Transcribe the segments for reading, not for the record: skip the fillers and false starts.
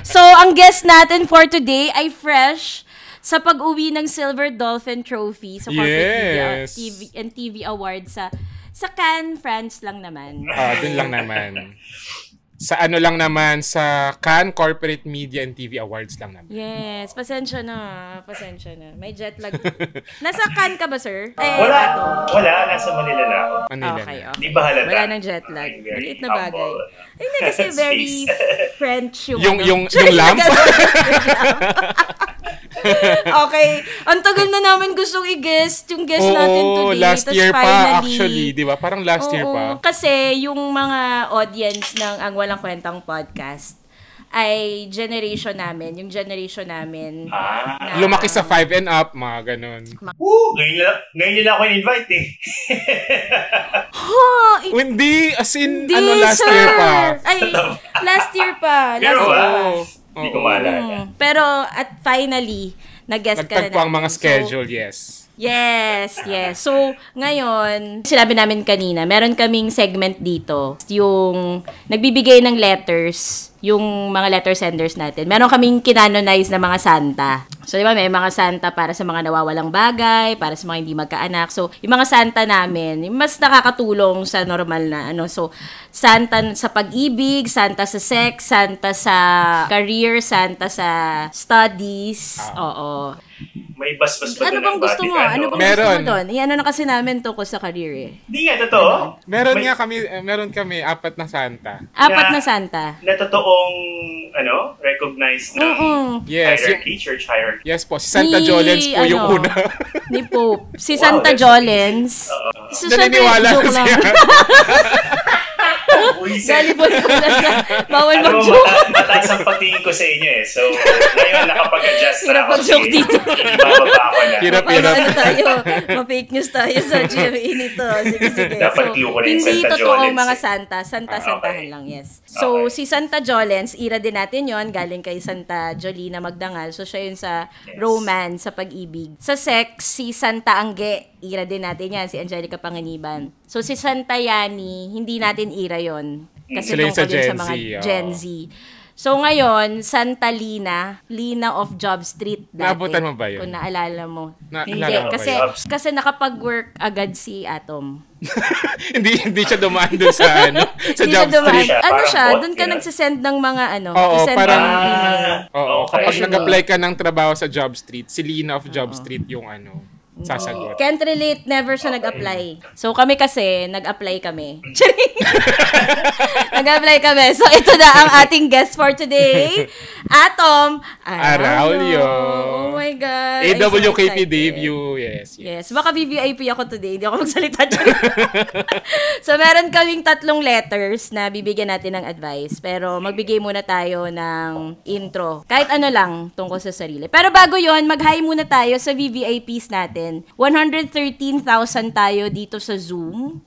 So, ang guest natin for today ay fresh sa pag-uwi ng Silver Dolphin Trophy sa Corporate Media and TV Awards sa Cannes, France lang naman. Dun lang naman. Sa lang naman, sa Cannes Corporate Media and TV Awards lang naman. Yes, pasensya na. May jet lag. Nasa Cannes ka ba, sir? Wala. Nasa Manila na ako. Okay. Hindi ba halata? Wala nang jet lag. Maliit na bagay. Hindi kasi very French yung lamp. Okay. Ang tagal na namin gustong i-guest yung guest natin today. Last year pa actually, di ba? Parang last year pa. Kasi yung mga audience ng Ang Walang Kwentang podcast ay generation namin. Yung generation namin. Lumaki sa 5 and up, mga ganun. Ngayon na ako in-invite eh. Hindi, as in, last sir. year pa. Last year pa. Hindi ko maalala. Pero at finally, nag-guest ka na natin. Nagtagpo ang mga schedule, yes. Yes. So, ngayon, sinabi namin kanina, meron kaming segment dito, yung nagbibigay ng letters, yung mga letter senders natin. Meron kaming kinanonize na mga santa. So, di ba, may mga santa para sa mga nawawalang bagay, para sa mga hindi magkaanak. So, yung mga santa namin, mas nakakatulong sa normal na, So, santa sa pag-ibig, santa sa sex, santa sa career, santa sa studies. Oo. May basbas pa ano bang gusto mo? Ano bang gusto mo doon? Ano na kasi namin tungkol sa career eh. Hindi nga, totoo. Meron kami 4 na santa. 4 na santa. Na totoong, recognized na hierarchy, church hierarchy. Yes po, si Santa Jolens po yung una. Ni Pope. Si Santa Jolens. Naniniwala siya. Galibot ko lang. Bawal mag-joke. Mataas ang patingin ko sa inyo eh. So, ngayon nakapag-adjust na ako. Hirap dito. Ibababa ko na. Hirap. Tayo? Ma-fake news tayo sa GMA nito. Sige. Dapat clue ko rin hindi Santa totoong Jolens. mga santa. Santa-santahan lang, yes. So, si Santa Jolens, ira din natin yon, galing kay Santa Jolina Magdangal. So, siya yun sa romance, sa pag-ibig. Sa sex, si Santa Angge, ira din natin yan, si Angelica Panganiban. So, si Santa Yani, hindi natin ira yon kasi tungkol din sa mga Gen Z. So, ngayon, Santa Lina of Job Street dati. Naabutan mo ba yun? Kung naalala mo. Hindi. Kasi nakapag-work agad si Atom. hindi siya dumaan doon sa Job Street. Doon ka nagsisend ng mga kapag nag-apply ka ng trabaho sa Job Street, si Lina of Job Street yung sasagot. Can't relate, never siya nag-apply. So kami kasi, nag-apply kami. Nag-apply kami. So ito na ang ating guest for today. Atom Araulio. Oh my God. AWKP debut. Yes. Baka VVIP ako today. Hindi ako magsalita dyan. So meron kaming 3 letters na bibigyan natin ng advice. Pero magbigay muna tayo ng intro. Kahit ano lang tungkol sa sarili. Pero bago yon, mag-hi muna tayo sa VVIPs natin. 113,000 tayo dito sa Zoom.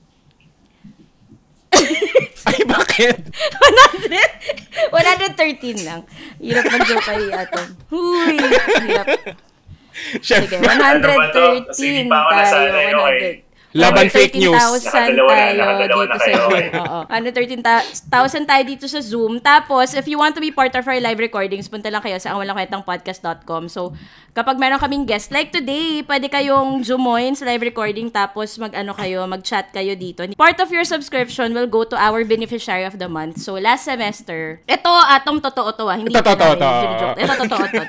Ay, bakit? 113 lang. Hirap mag-joke kay Atom. Huy! Hirap. Sige, 113 tayo. 100. Laban fake news. 13,000 tayo dito sa Zoom. Oo. 13,000 tayo dito sa Zoom. Tapos, if you want to be part of our live recordings, punta lang kayo sa angwalangkwentangpodcast.com. So, kapag meron kaming guest, like today, pwede kayong join sa live recording tapos mag-chat kayo dito. Part of your subscription will go to our beneficiary of the month. So, last semester, ito, Atom, totoo to Hindi totoo. Ito,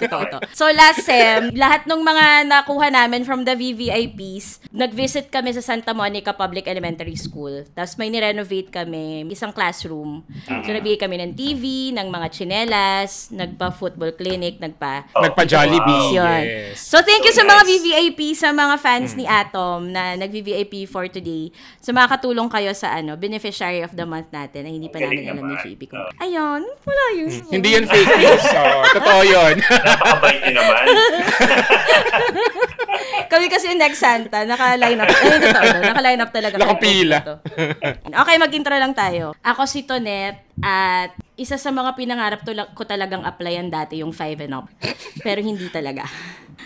totoo to. So, last sem, lahat ng mga nakuha namin from the VVIPs, nag-visit kami sa Santa Monica Public Elementary School. Tapos may ni-renovate kami, isang classroom. So, nagbigay kami ng TV, ng mga tsinelas, nagpa-football clinic, nagpa-Jollibee. Yes. So, thank you sa mga VVIP, sa mga fans ni Atom na nag-VVIP for today. So, makakatulong kayo sa beneficiary of the month natin na hindi pa namin alam ni JP ko. Ayun, wala yun. Hindi yun fake news. So, totoo yun. Napakabait nyo naman. Kami kasi yung next Santa, naka-line up. Naka-line up talaga. Nakapila. Okay, mag-intro lang tayo. Ako si Tonet at isa sa mga pinangarap ko talagang applyan dati yung 5 and up. Pero hindi talaga.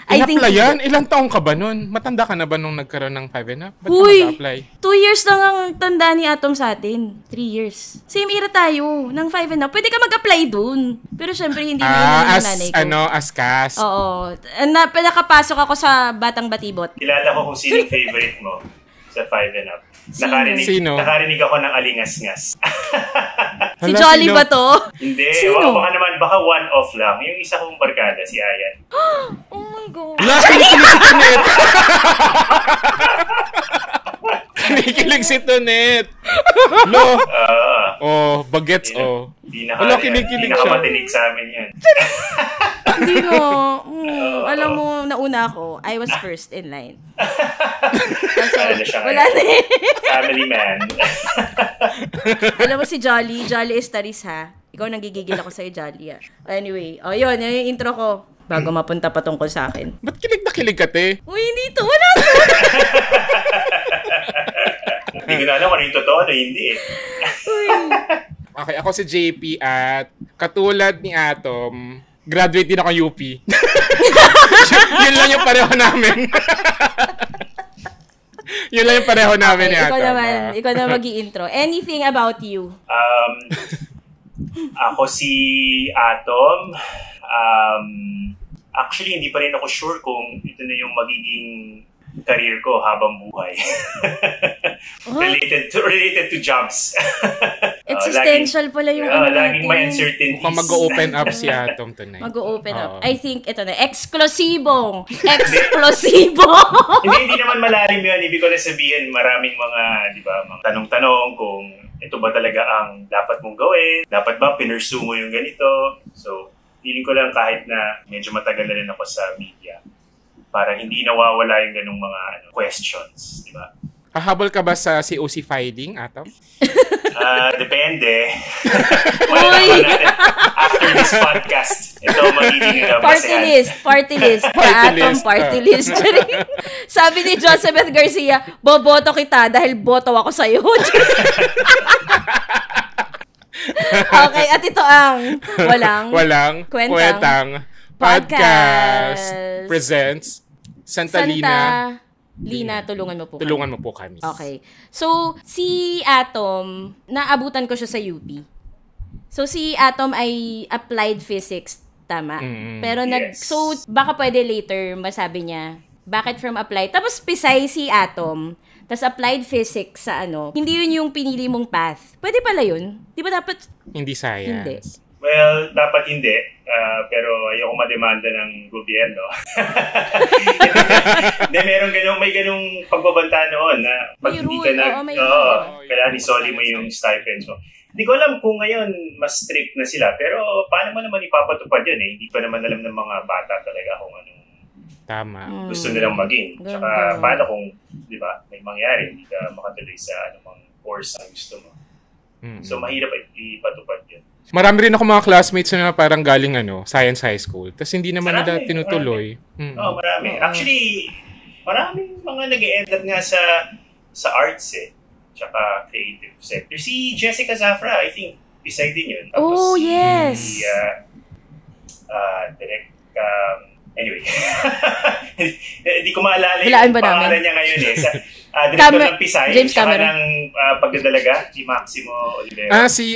I think... In-applyan? Ilang taong ka ba nun? Matanda ka na ba nung nagkaroon ng 5&Up? Ba't Uy, ka mag-apply? 2 years lang ang tanda ni Atom sa atin. 3 years. Same era tayo, ng 5&Up. Pwede ka mag-apply dun. Pero syempre, hindi na yun yung nanay ko. As cast. Oo. Nakapasok ako sa Batang Batibot. Kilala ko kung sino yung favorite mo sa 5&Up. Sino? Nakarinig ako ng alingas-ngas. Si Jolly ba to? Hindi. Sino? Baka one-off lang. Yung isa kong barkada, si Ayan. Oh my God. Kinikilig si Tonet. Bagets, Wala, kinikilig siya. Hindi nakapatinig sa amin yan. Hindi no. Alam mo, nauna ako. I was first in line. Wala na eh. Family man. Alam mo si Jolly is Taris ha. Ikaw nagigigil ako sa'yo, Jolly ha. Anyway, yun yung intro ko. Bago mapunta pa tungkol sa akin. Ba't kilig na kilig ka, te? Uy, hindi to. Wala to. Hindi ko na alam kung ano yung totoo na hindi eh. Okay, ako si JP at katulad ni Atom, graduate din ako UP. Yun lang yung pareho namin. Yun lang yung pareho namin ni Atom. Ikaw naman mag-i-intro. Anything about you? Ako si Atom. Actually, hindi pa rin ako sure kung ito na yung magiging career ko habang buhay. Related to jobs. Existential pala yung ano laging natin. may uncertainties. Mukhang mag-open up si Atom tonight. Mag-open up. Oh. I think ito na. Explosibo! Hindi naman malalim yun. Ibig ko na sabihin, maraming mga, di ba, mga tanong-tanong kung ito ba talaga ang dapat mong gawin? Dapat ba pinursue mo yung ganito? So, feeling ko lang kahit na medyo matagal na rin ako sa media, para hindi nawawala yung ganung mga questions, di ba? Habol ka ba sa COC filing, Atom? Depende. After this podcast, ito magiging Party list. Atom party list. Sabi ni Joseph Garcia, boboto kita dahil boto ako sa'yo. Okay, at ito ang Walang Kwentang Podcast presents Santa Lina, tulungan mo po kami. Okay. So, si Atom, naabutan ko siya sa UP. So, si Atom ay applied physics, tama? Pero yes. So, baka pwede later masabi niya, bakit from applied? Tapos, pisay si Atom, tas applied physics sa hindi yun yung pinili mong path. Pwede pala yun? Di ba dapat? Hindi science. Hindi. Well, dapat hindi. Pero ayoko mademanda ng gobyerno. Hindi, may ganung pagbabanta noon na pag hindi ka kailangan isoli mo yung stipend mo. Hindi ko alam kung ngayon mas strict na sila, pero paano mo naman ipapatupad yun eh? Hindi pa naman alam ng mga bata talaga kung anong gusto nilang maging. Tsaka paano kung, di ba, may mangyari, hindi ka makatuloy sa anumang course na gusto mo. So, mahirap ipatupad yun. Marami rin ako mga classmates na parang galing science high school. Tapos hindi naman nila tinutuloy. Marami. Actually, maraming mga nag-e-end up nga sa arts tsaka creative sector. Si Jessica Zafra, I think, beside din yun. Tapos yes! Si, anyway. Hindi ko maalala yung pangalan niya ngayon director ng Pisay, James tsaka Cameron. ng pagdadalaga, si Maximo Olivera. Si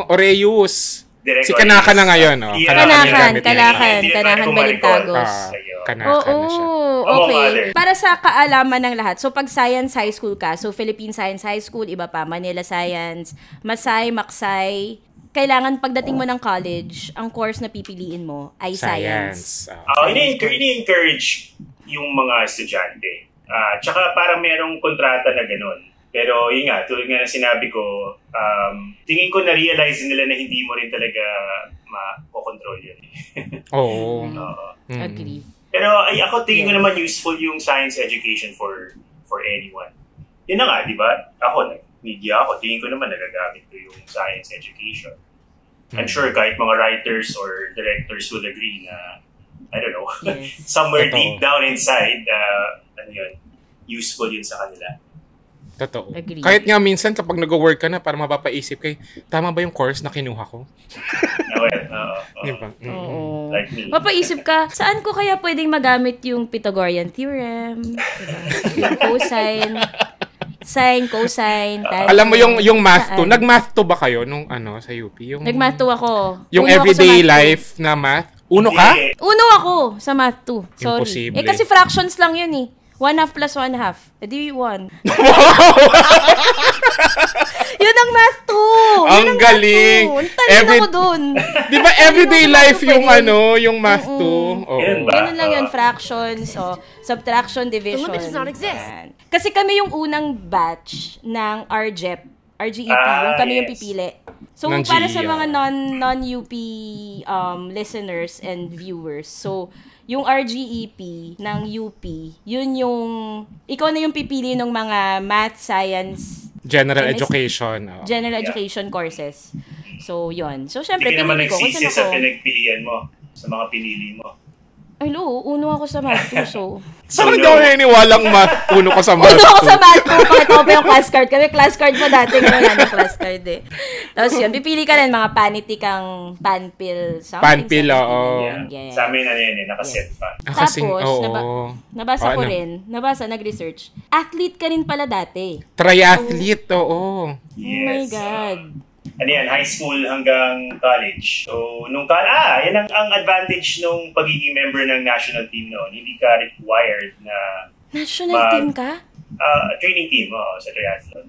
Oreus. Direct Si Kanaka na ngayon. Kanakan Balintagos. Kanaka na siya. Okay. Para sa kaalaman ng lahat, so pag Science High School ka, so Philippine Science High School, iba pa, Manila Science, Masay, Maksay, kailangan pagdating mo ng college, ang course na pipiliin mo ay science. Ini-encourage yung mga estudyante. Tsaka parang merong kontrata na ganun. Pero yun nga, tulad nga na sinabi ko, tingin ko na-realize nila na hindi mo rin talaga makokontrol yun. Oo. Agree. Pero ako tingin ko naman useful yung science education for anyone. Yun na nga, di ba? Ako, media ako, tingin ko naman nagagamit ko yung science education. I'm sure kahit mga writers or directors will agree na, I don't know, somewhere deep down inside, useful yun sa kanila. Totoo. Agree. Kahit nga minsan kapag nag-work ka na, para mapapaisip kay, tama ba yung course na kinuha ko? Diba? Oo. Like me. Mapaisip ka, saan ko kaya pwedeng magamit yung Pythagorean theorem? Diba? Yung cosine. Sine, cosine, tan. Alam mo yung math 2, nag-math 2 ba kayo nung sa UP? Nag-math 2 ako. Yung Uno everyday ako sa math life na math? Uno ka? 2. Uno ako sa math 2. Sorry. Imposible. Kasi fractions lang yun eh. 1/2 plus 1/2. Edi 1. Yun ang math 2. Ang galing. Ang talino ko dun. Di ba everyday life yung yung math 2? Oo. Ganun lang yun, fractions, subtraction, division. The limit does not exist. Yan. Kasi kami yung unang batch ng RGEP, yung kami yung pipili. So, Ng para GE, sa mga non-UP listeners and viewers, so, yung RGEP ng UP, yun yung, ikaw na yung pipili ng mga math, science, General education. general education courses. So, yun. So, syempre, Hindi ka naman pinili ko. nagsisi sa pinagpilian mo, sa mga pinili mo. Ay, no, uno ako sa math 2, so. Saan hindi ako naniniwalang math? Uno ka sa math 2. Uno ako sa math 2, pakita ko pa yung class card. Kami class card pa dati, ngayon wala na class card eh. Tapos yun, pipili ka rin mga panitikang panpil. Panpil, oo. Yeah. Sa amin nakaset pa. Tapos, nabasa ko rin, nag-research. Athlete ka rin pala dati. Triathlete, oo. Oh my God. High school hanggang college. So, yan ang advantage nung pagiging member ng national team noon. Hindi ka required na National team ka? Training team, sa triathlon.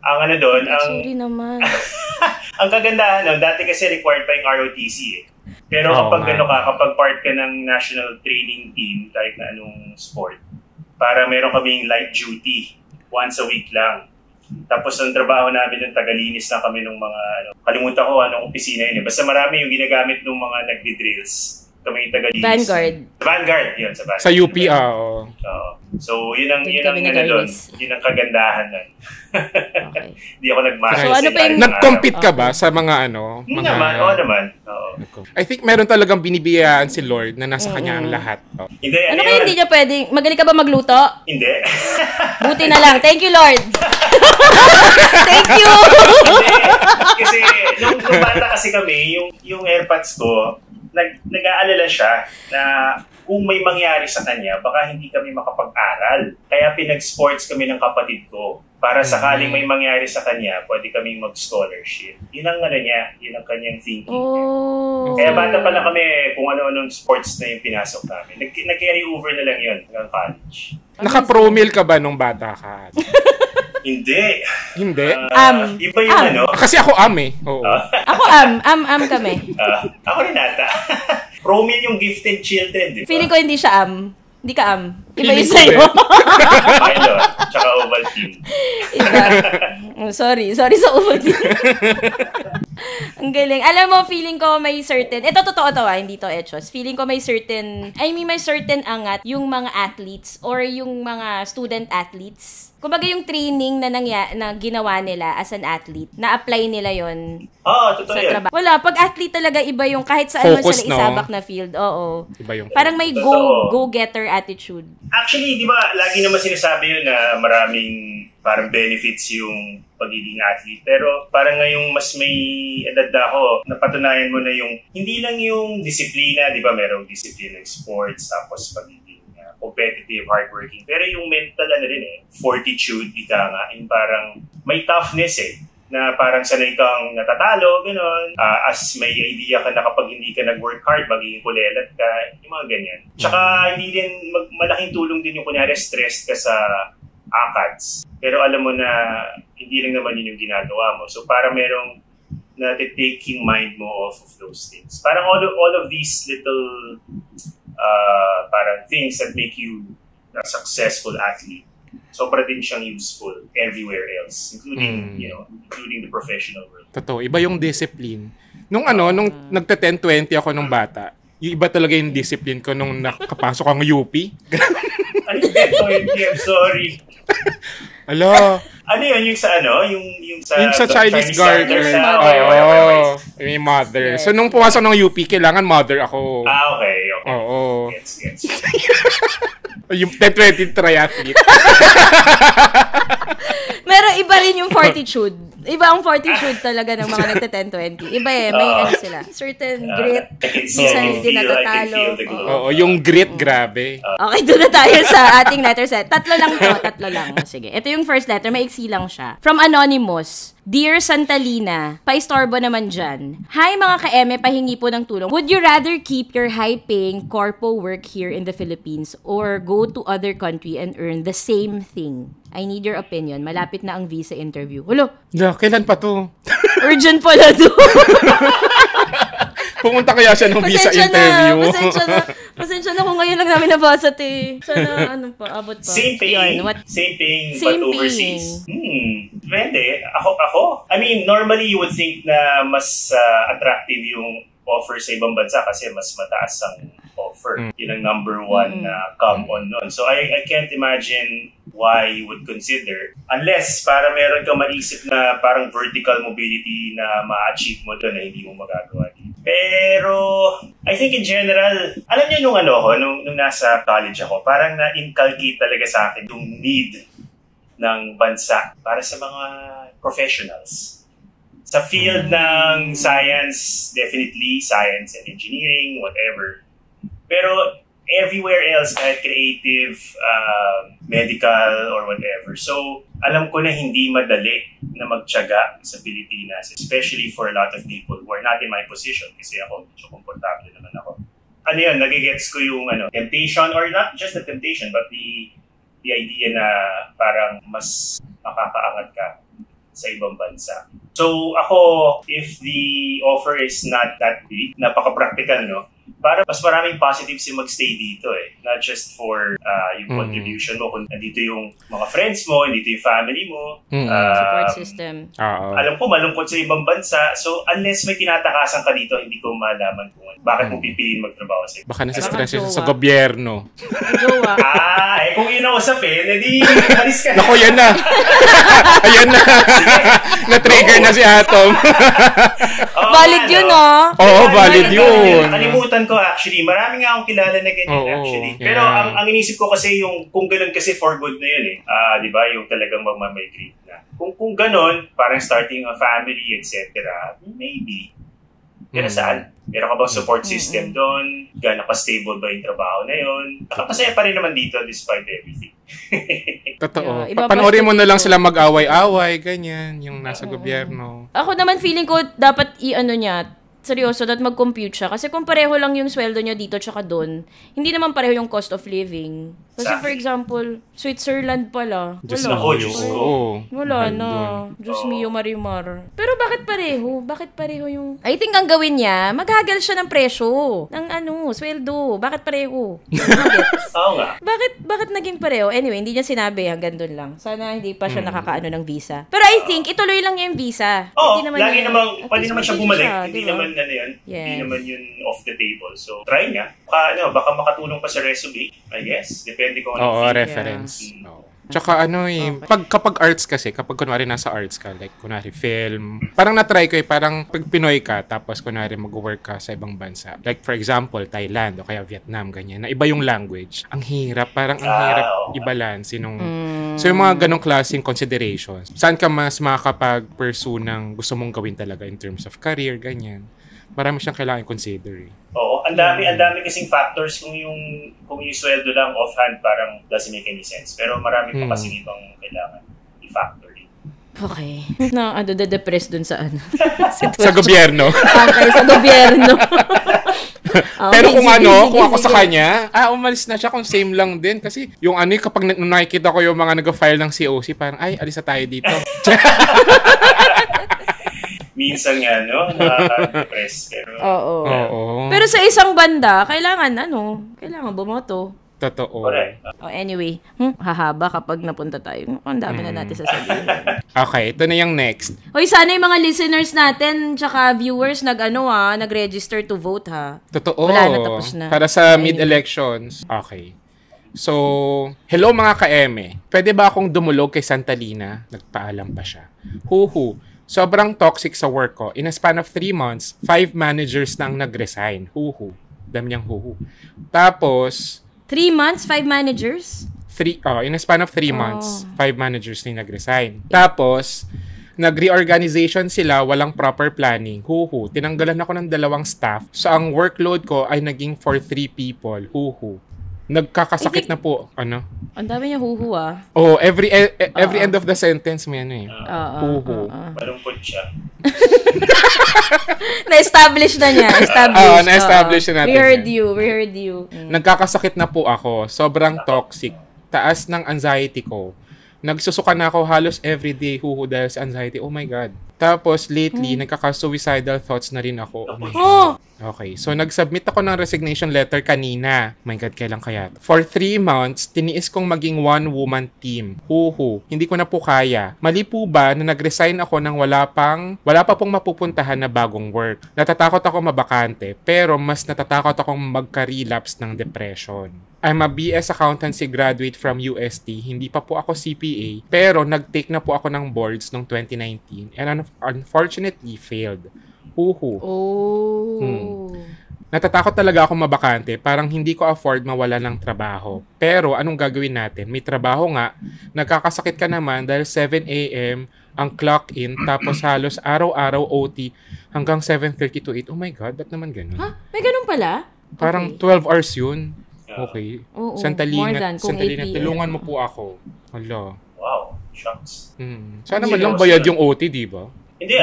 Ang doon, Sorry naman. ang kagandahan noon, dati kasi required pa yung ROTC eh. Pero kapag kapag part ka ng national training team, kahit na anong sport, para meron kaming light duty, once a week lang. Tapos ang trabaho namin yung tagalinis na kami ng mga, kalimutan ko anong opisina yun eh. Basta marami yung ginagamit ng mga nagdi-drills. Kami yung tagalinis. Vanguard, yun, sa Vanguard. Sa UP, oo. So, yun ang kagandahan nun. Okay. Hindi ako nag-master. So, ano pa yung... Nag-compete ka ba sa mga Hindi naman, oo naman. I think meron talagang binibiyayaan si Lord na nasa kanya ang lahat. Hindi, Ano kaya hindi niya pwedeng... Magaling ka ba magluto? Hindi. Buti na lang. Thank you, Lord. Thank you! Kasi, nung bata kasi kami, yung AirPods ko, nag-aalala siya na kung may mangyari sa kanya, baka hindi kami makapag-aral. Kaya pinag-sports kami ng kapatid ko. Para sakaling may mangyari sa kanya, pwede kaming mag-scholarship. Yun ang yun ang kanyang thinking. Oh. Kaya bata pa lang kami kung ano-anong sports na yung pinasok namin. Nag-carry over na lang yun hanggang college. Naka-pro meal ka ba nung bata ka? Hindi. Hindi? Iba yung Kasi ako eh. Oo. Ako kami. Ako rin ata. Pro meal yung gifted children, di ba? Feeling ko hindi siya Hindi ka Iba Feeling yung ko sa'yo. Milo, tsaka Ovaltine. Iba. Sorry sa Ovaltine. Ang galing. Alam mo, feeling ko may certain, ito totoo to hindi to etchos. Feeling ko may certain angat yung mga athletes or yung mga student athletes. Kumbaga yung training na ginawa nila as an athlete, na-apply nila yon totoo sa yan. trabaho. Wala, pag athlete talaga iba yung kahit saan man Focus, sila isabak na field. Oo. Iba yung Parang may go-getter attitude. Actually, di ba, lagi naman sinasabi yun na maraming parang benefits yung pagiging athlete. Pero parang ngayong mas may edad na ako, napatunayan mo na yung, hindi lang yung disiplina, di ba, merong disiplina ng sports, tapos pagiging competitive, hardworking. Pero yung mental rin fortitude, yung parang may toughness na parang sanay kang natatalo, gano'n. As may idea ka na kapag hindi ka nag-work hard, magiging kulelat ka, yung mga ganyan. Tsaka hindi din, malaking tulong din yung kunyari stressed ka sa ACADS. Pero alam mo na hindi lang naman yun yung ginagawa mo. So parang merong na-take yung mind mo off of those things. Parang all of these little parang things that make you a successful athlete. Sobra din siyang useful everywhere else, including the professional world. Totoo, iba yung discipline. Nung nagta-10-20 ako nung bata, yung iba talaga yung discipline ko nung nakapasok ang UP. Ano yung 10-20? I'm sorry. Ala. Ano yun? Yung sa Yung sa Chinese garden. May mother. Yes. So, nung pumasok ng UP, kailangan mother ako. Okay. Oo. Gets. Yung 10-20 triathlete. Pero iba rin yung fortitude. Iba ang fortitude talaga ng mga nagte-10-20. Iba may ano sila. Certain grit. Minsan hindi natatalo. Oo, yung grit, grabe. Okay, doon na tayo sa ating letter set. Tatlo lang. Sige. Ito yung first letter. Maiksi lang siya. From Anonymous. Dear Santalina, paistorbo naman dyan. Hi mga ka-eme, pahingi po ng tulong. Would you rather keep your high-paying corpo work here in the Philippines or go to other country and earn the same thing? I need your opinion. Malapit na ang visa interview. Hulo! Kailan pa to? Urgent pala to. Pumunta kaya siya ng visa interview. Pasensya na kung ngayon lang namin nabasa Sana abot pa. Same paying, but overseas. Depende. Ako. I mean, normally you would think na mas attractive yung offer sa ibang bansa kasi mas mataas ang offer. Yun ang number one na come on nun. So I can't imagine why you would consider. Unless para meron kang maisip na parang vertical mobility na ma-achieve mo doon na hindi mo magagawa dito. Pero I think in general, alam niyo nung nasa college ako, parang na-inculcate talaga sa akin yung need ng bansa para sa mga professionals. Sa field ng science, definitely science and engineering, whatever. Pero everywhere else, kahit creative, medical, or whatever. So, alam ko na hindi madali na magtiyaga sa Pilipinas, especially for a lot of people who are not in my position kasi ako, medyo komportable naman ako. Nagigets ko yung temptation, or not just the temptation, but the idea na parang mas makakaangat ka sa ibang bansa. So ako, if the offer is not that big, napaka-practical, no? Para mas maraming positives yung magstay dito Not just for yung contribution mo, kung nandito yung mga friends mo, nandito yung family mo. Support system. Alam ko, malungkot sa ibang bansa. So unless may tinatakasan ka dito, hindi ko malaman kung bakit mo pipiliin magtrabaho sa ibang bansa. Baka nasa-stress siya sa gobyerno. Jowa. Kung inausapin, edi alis ka. Naku, yan na. Ayan na. Na-trigger na si Atom. Valid yun, Oo, valid yun. Nakalimutan ko actually. Marami nga akong kilala na ganyan actually. Pero ang inisip ko kasi yung kung ganun kasi for good na yun di ba? Yung talagang magmamigrate na. Kung ganun, parang starting a family, etc. Maybe. Pero saan? Meron ka bang support system doon? Gano'n ka stable ba yung trabaho na yun? Nakapasaya pa rin naman dito despite everything. Totoo. Panoorin mo na lang sila mag-away-away, ganyan, yung nasa gobyerno. Ako naman feeling ko dapat seryoso, dapat mag-compute siya. Kasi kung pareho lang yung sweldo niya dito tsaka doon, hindi naman pareho yung cost of living. Kasi for example, Switzerland pala. Diyos Wala na. Diyos mio marimar. Pero bakit pareho? Bakit pareho yung... I think ang gawin niya, maghagal siya ng presyo. Ng sweldo. Bakit pareho? Oo nga. Bakit naging pareho? Anyway, hindi niya sinabi. Hanggang doon lang. Sana hindi pa siya nakakaano ng visa. Pero I think, ituloy lang niya yung visa. Oo, lagi naman, pwede naman siya bumalik. Hindi naman hindi naman yun off the table. So, try nga. Baka makatulong pa sa resume, I guess. Depende kung ano. Reference. Tsaka kapag arts kasi, kapag kunwari nasa arts ka, like kunwari film, parang na-try ko parang pag Pinoy ka, tapos kunwari mag-work ka sa ibang bansa. Like for example, Thailand o kaya Vietnam, ganyan, na iba yung language. Ang hirap, parang ang hirap i-balance So yung mga ganong klaseng considerations. Saan ka mas makakapag-pursue ng gusto mong gawin talaga in terms of career, ganyan. Marami siyang kailangan i-consider. Oo, ang dami kasing factors kung yung sweldo lang offhand parang doesn't make any sense. Pero marami pa kasing ibang kailangan i-factor in. Okay. Depressed dun sa sa gobyerno. Okay, sa gobyerno. Pero kung kung ako sa kanya, umalis na siya kung same lang din. Kasi yung kapag nakikita ko yung mga nag-file ng COC, parang, alis na tayo dito. Minsan nga, nakaka-depress. Pero... Oo. Pero sa isang banda, kailangan bumoto. Totoo. Anyway, hahaba kapag napunta tayo. Ang dami na natin sasabihin. Okay, ito na yung next. Hoy, sana yung mga listeners natin tsaka viewers nag-register to vote Totoo. Wala na, tapos na. Para sa mid-elections. Okay. So, hello mga ka-eme. Pwede ba akong dumulog kay Santalina? Nagpaalam pa siya. Sobrang toxic sa work ko. In a span of 3 months, 5 managers na ang nag-resign. Dami niyang Tapos, 3 months, 5 managers? In a span of 3 months, 5 managers na nag-resign. Tapos, nag-reorganization sila, walang proper planning. Tinanggalan ako ng 2 staff. So, ang workload ko ay naging for 3 people. Nagkakasakit na po. Ano? Ang dami niya Every end of the sentence may ano eh. Malungkot siya. Na-establish na niya. Na-establish na natin. We heard you. Nagkakasakit na po ako. Sobrang toxic. Taas ng anxiety ko. Nagsusuka na ako halos everyday dahil sa anxiety. Oh my God. Tapos lately, nagkaka-suicidal thoughts na rin ako. Oh my God. Okay, so nag-submit ako ng resignation letter kanina. Oh my God, kailan kaya? For 3 months, tiniis kong maging one-woman team. Hindi ko na po kaya. Mali po ba na nag-resign ako nang wala pa pong mapupuntahan na bagong work? Natatakot ako mabakante, pero mas natatakot akong magka-relapse ng depression. I'm a BS Accountancy graduate from UST. Hindi pa po ako CPA, pero nag-take na po ako ng boards noong 2019 and unfortunately failed. Natatakot talaga ako mabakante. Parang hindi ko afford mawala ng trabaho. Pero anong gagawin natin? May trabaho nga, nagkakasakit ka naman dahil 7 a.m. ang clock in, tapos halos araw-araw OT hanggang 7:30 to 8. Oh my God, ba't naman ganun? May ganun pala? Parang 12 hours yun. Okay. Santalingat, tulungan mo po ako. Hala. Wow, shucks. Sana man lang bayad yung OT, di ba? Hindi,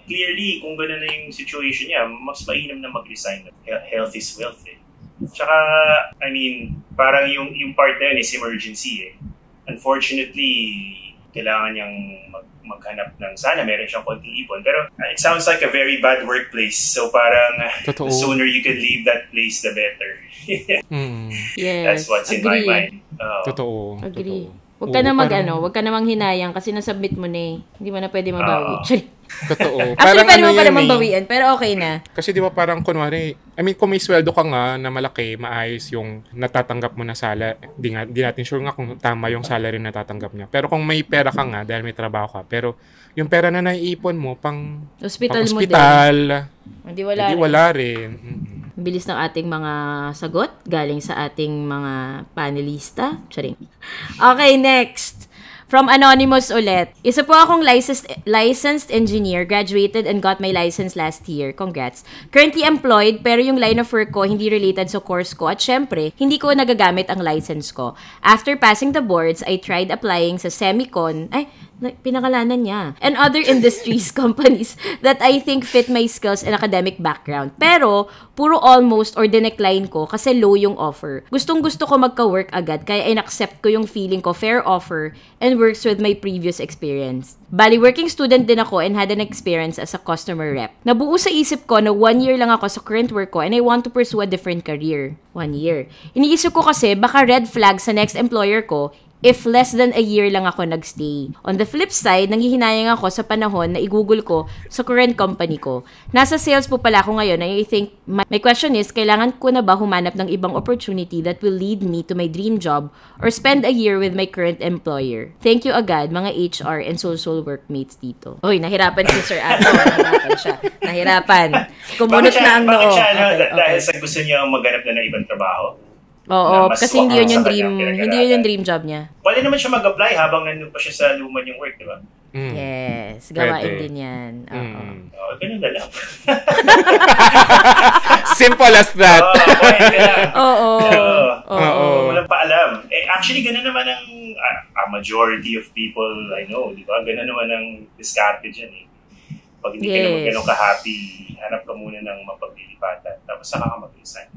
clearly, kung gano'n na yung situation niya, mas mainam na mag-resign. Health is wealth eh. Tsaka, parang yung part na yun is emergency eh. Unfortunately, kailangan niyang maghanap ng sana meron siyang konting ipon. Pero it sounds like a very bad workplace. So parang the sooner you can leave that place, the better. Yes. That's what's in my mind. Totoo. Agree. Huwag ka na manghinayan kasi nasubmit mo na eh. Hindi mo na pwede mabawi. Totoo. Actually, pwede mo pa naman bawian, pero okay na. Kasi di ba parang kunwari, kung may sweldo ka nga na malaki, maayos yung natatanggap mo na salary. Di natin sure nga kung tama yung salary na natatanggap niya. Pero kung may pera ka nga, dahil may trabaho ka, pero yung pera na naiipon mo, pang hospital mo din. Hindi wala rin. Bilis ng ating mga sagot galing sa ating mga panelista. Charing. Okay, next. From Anonymous ulit. Isa po akong licensed engineer, graduated and got my license last year. Congrats. Currently employed, pero yung line of work ko hindi related sa course ko at syempre, hindi ko nagagamit ang license ko. After passing the boards, I tried applying sa semicon, pinangalanan niya, and other industries, companies that I think fit my skills and academic background. Pero, puro almost or dinecline ko kasi low yung offer. Gustong-gusto ko magka-work agad kaya in-accept ko yung feeling ko fair offer and works with my previous experience. Bali, working student din ako and had an experience as a customer rep. Nabuo sa isip ko na 1 year lang ako sa current work ko and I want to pursue a different career. 1 year. Iniisip ko kasi baka red flag sa next employer ko if less than a year lang ako nagstay. On the flip side, nanghihinayang ako sa panahon na igugol ko sa current company ko. Nasa sales po pala ako ngayon and I think my question is, kailangan ko na ba humanap ng ibang opportunity that will lead me to my dream job or spend a year with my current employer? Thank you agad, mga HR and social workmates dito. Uy, nahirapan si Sir Ato. Nahirapan siya. Nahirapan. Kumunot na ang noo. Bakit siya, dahil sa gusto niya maghanap na ng ibang trabaho? Oo, kasi hindi yun yung dream job niya. Pwede naman siya mag-apply habang nandun pa siya sa luman yung work, di ba? Yes, gawain din yan. Ganun na lang. Simple as that. Walang paalam. Actually, ganun naman ang a majority of people I know, di ba? Ganun naman ang diskarte dyan eh. Pag hindi ka naman ganun ka-happy, hanap ka muna ng mapaglilipatan, tapos saka ka mag-resign.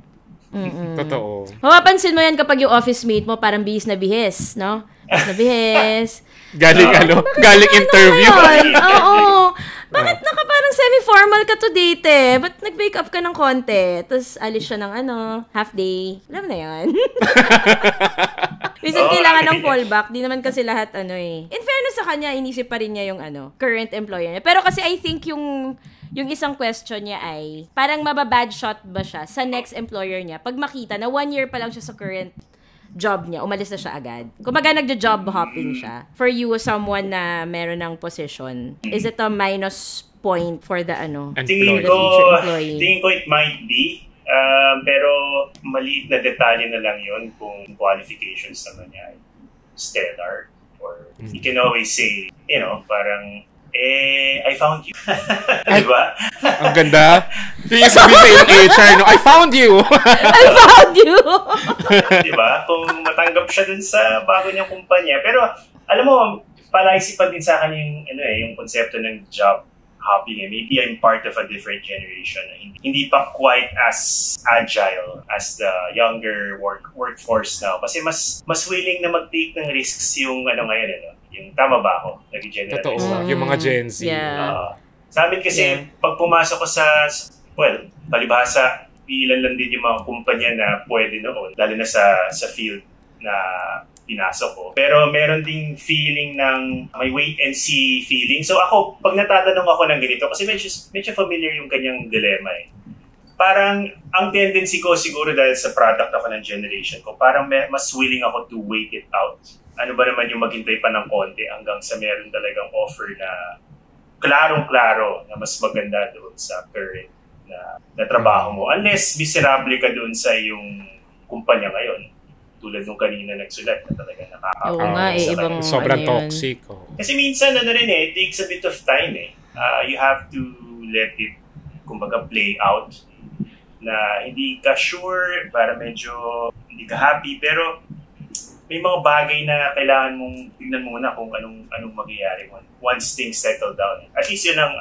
Totoo. Mapapansin mo yan kapag yung office mate mo parang bihis na bihis, no? Bihis na bihis. Galing interview. Oo. Bakit parang semi-formal ka today, te? Ba't nag-wake up ka ng konti? Tapos alis siya ng half day. Alam na yan. Minsan kailangan ng fallback. Di naman kasi lahat In fairness sa kanya, inisip pa rin niya yung current employer niya. Pero kasi I think yung isang question niya ay, parang mababad shot ba siya sa next employer niya pag makita na 1 year pa lang siya sa current job niya, umalis na siya agad. Kumbaga nagja-job hopping siya. For you, someone na meron ng position, is it a minus point for the tingin ko it might be. Pero maliit na detalye na lang yun kung qualifications naman niya ay stellar. Or you can always say, parang, I found you. Diba? Ang ganda. Yung sabihin sa yung HR, I found you. I found you. Diba? Kung matanggap siya dun sa bago niyang kumpanya. Pero, alam mo, palaisipan din sa akin yung konsepto ng job hopping. Maybe I'm part of a different generation. Hindi pa quite as agile as the younger workforce now. Kasi mas willing na mag-take ng risks yung ngayon. Yung tama ba ako? Nag-generalize. Totoo. Yung mga Gen Z. Yeah. Sa amin kasi, pag pumasok ko palibhasa, ilan lang din yung mga kumpanya na pwede noon. Lalo na sa field na pinasok ko. Pero meron ding feeling ng may wait and see feeling. So ako, pag natatanong ako ng ganito, kasi medyo familiar yung kanyang dilemma eh. Parang ang tendency ko siguro dahil sa product ako ng generation ko, parang mas willing ako to wait it out. Ano ba naman yung maghintay pa ng konti hanggang sa meron talagang offer na klarong-klaro na mas maganda doon sa current na trabaho mo. Unless miserable ka doon sa yung kumpanya ngayon. Tulad nung kanina nagsulat na talaga ibang sobrang toxic. Kasi minsan it takes a bit of time eh. You have to let it kumbaga play out na hindi ka sure, para medyo hindi ka happy, pero may mga bagay na kailangan mong tignan muna kung anong mangyayari once things settle down. At least yun ang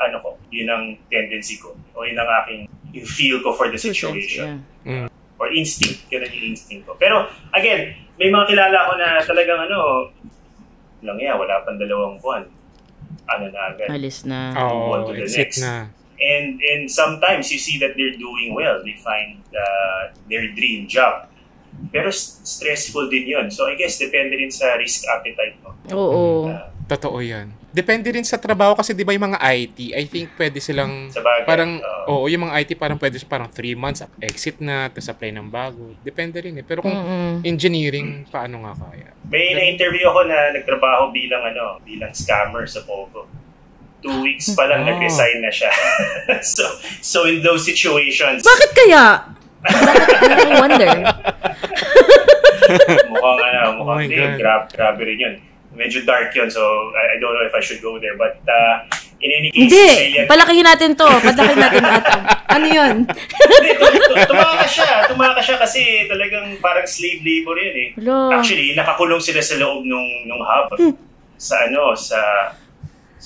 yun ang tendency ko o yun ang aking yung feel ko for the situation. Yeah. Or instinct, yun ang yung instinct ko. Pero again, may mga kilala ko na talagang wala pang 2 buwan. Na agad. Alis na. To the next. Na. And sometimes you see that they're doing well. They find their dream job. Pero stressful din yun. So I guess depende rin sa risk appetite mo. Oo. Totoo yan. Depende rin sa trabaho kasi 'di ba yung mga IT, I think pwede silang parang yung mga IT parang pwede parang 3 months exit na tapos apply ng bago. Depende rin eh. Pero kung engineering, paano nga kaya? May na-interview ako na nagtrabaho bilang scammer sa Pogo. 2 weeks pa lang nag-resign na siya. so in those situations, bakit kaya? I wonder. mukhang grabe rin yun. Medyo dark yun, so I don't know if I should go there. But in any case... Hindi! Palakihin natin to. Palakihin natin natin. Ano yun? Tumaka siya kasi talagang parang slave labor yun eh. Hello. Actually, nakakulong sila sa loob nung hub. Sa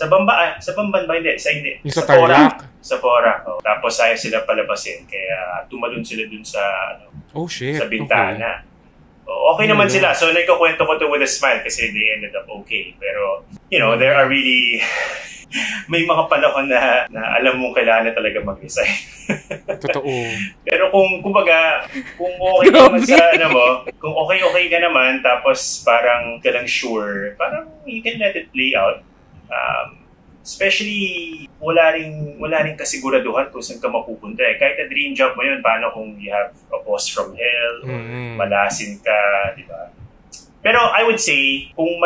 Bamban ba? Hindi. Sa Tarlac. Sa Porac. Tapos ayaw sila palabasin. Kaya tumalon sila dun sa sa bintana. Okay. Okay naman sila. So, nagkakwento ko to with a smile kasi they ended up okay. Pero, there are really... may mga panahon na alam mong kailangan na talaga mag-resign. Totoo. Pero kung okay ka naman sa kung okay ka naman, tapos parang ka lang sure, parang you can let it play out. Especially, wala ring kasiguraduhan kung saan ka mapupunta eh. Kahit na dream job mo yun, paano kung you have a boss from hell, or malasin ka, di ba? Pero I would say, kung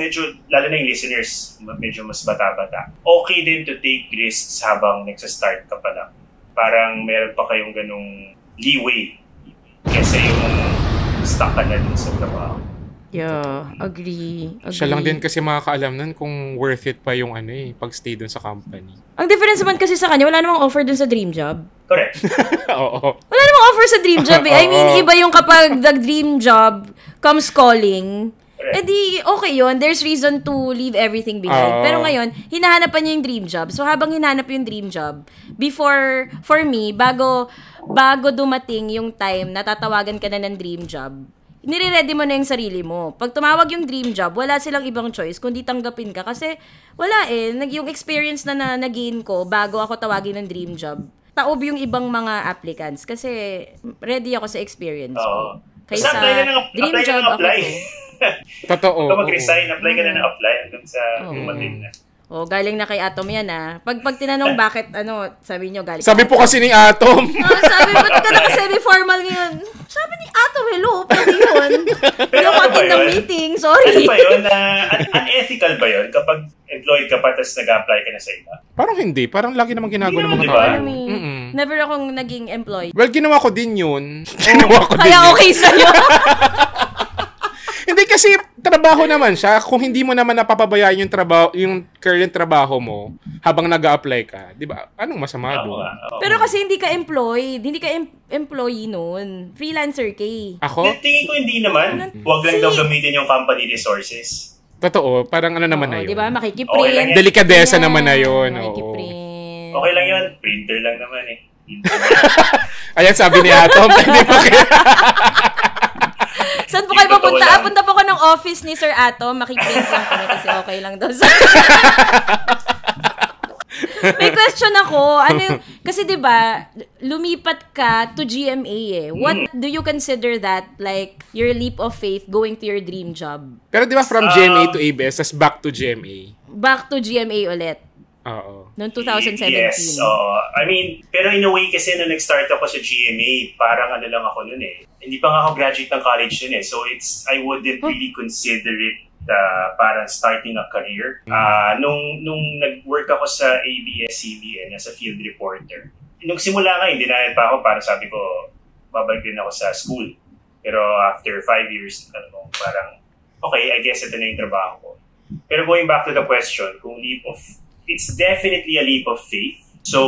medyo, lalo na yung listeners, medyo mas bata-bata, okay din to take risks habang nagsa-start ka pa lang. Parang meron pa kayong ganung leeway kesa yung stuck ka na dun sa trabaho. Yeah, agree. Siya lang din kasi makakaalam nun kung worth it pa yung pag-stay dun sa company. Ang difference naman kasi sa kanya, wala namang offer dun sa dream job. Correct. Oo. Wala namang offer sa dream job eh. I mean, iba yung kapag the dream job comes calling, di okay yun. There's reason to leave everything behind. Pero ngayon, hinahanapan niya yung dream job. So habang hinahanap yung dream job, for me, bago dumating yung time na tatawagan ka na ng dream job, nire-ready mo na yung sarili mo. Pag tumawag yung dream job, wala silang ibang choice kundi tanggapin ka. Kasi wala yung experience na nag-gain ko bago ako tawagin ng dream job. Taob yung ibang mga applicants kasi ready ako sa experience ko. Kaysa dream job ako to. Totoo. Kung mag-resign, apply ka na apply hanggang sa dumating na. Galing na kay Atom yan Pag tinanong bakit, sabi nyo galing. Sabi po kasi ni Atom. Sabi, ba't ka naka semi-formal ngayon? Sabi sabi ni Ato, hello, pwede yun. Pero kapag ng meeting, sorry. Ano ba yun? Unethical ba yun kapag employed ka pa tapos nag-apply ka na sa iba? Parang hindi. Parang lagi namang ginagawa ng mga diba? tao. Never akong naging employed. Well, ginawa ko din yun. Ginawa ko din Kaya yun. okay sa'yo. Hindi kasi trabaho naman siya. Kung hindi mo naman napapabayaan yung current trabaho mo habang nag-a-apply ka, 'di ba? Anong masama doon? Pero kasi hindi ka employed, hindi ka employee noon. Freelancer ka. Ako? Tingin ko hindi naman. Huwag lang daw gamitin yung company resources. Totoo, parang ano naman na 'yun. 'Di ba? Makikiprint. Okay lang yan. Delikadesa naman na 'yun. Makikiprint. Okay lang 'yun. Printer lang naman eh. Ayan, sabi ni Atom, pwede mo kaya. Saan po kayo papunta? Punta po ko ng office ni Sir Atom. Makiprint lang kami kasi okay lang daw. May question ako. Ano yung, kasi 'di ba, lumipat ka to GMA eh. What do you consider that like your leap of faith going to your dream job? Pero 'di ba from GMA to ABS, tas back to GMA? Back to GMA ulit. Oo. Noong 2017. Yes. I mean, pero in a way kasi nung nag-start ako sa GMA, parang ano lang ako noon eh. Hindi pa nga ako graduate ng college noon eh. So I wouldn't really consider it parang starting a career. Nung nag-work ako sa ABS-CBN as a field reporter, nung simula nga, hindi na pa ako, parang sabi ko, babalik din ako sa school. Pero after 5 years, parang, okay, I guess ito na yung trabaho ko. Pero going back to the question, it's definitely a leap of faith. So,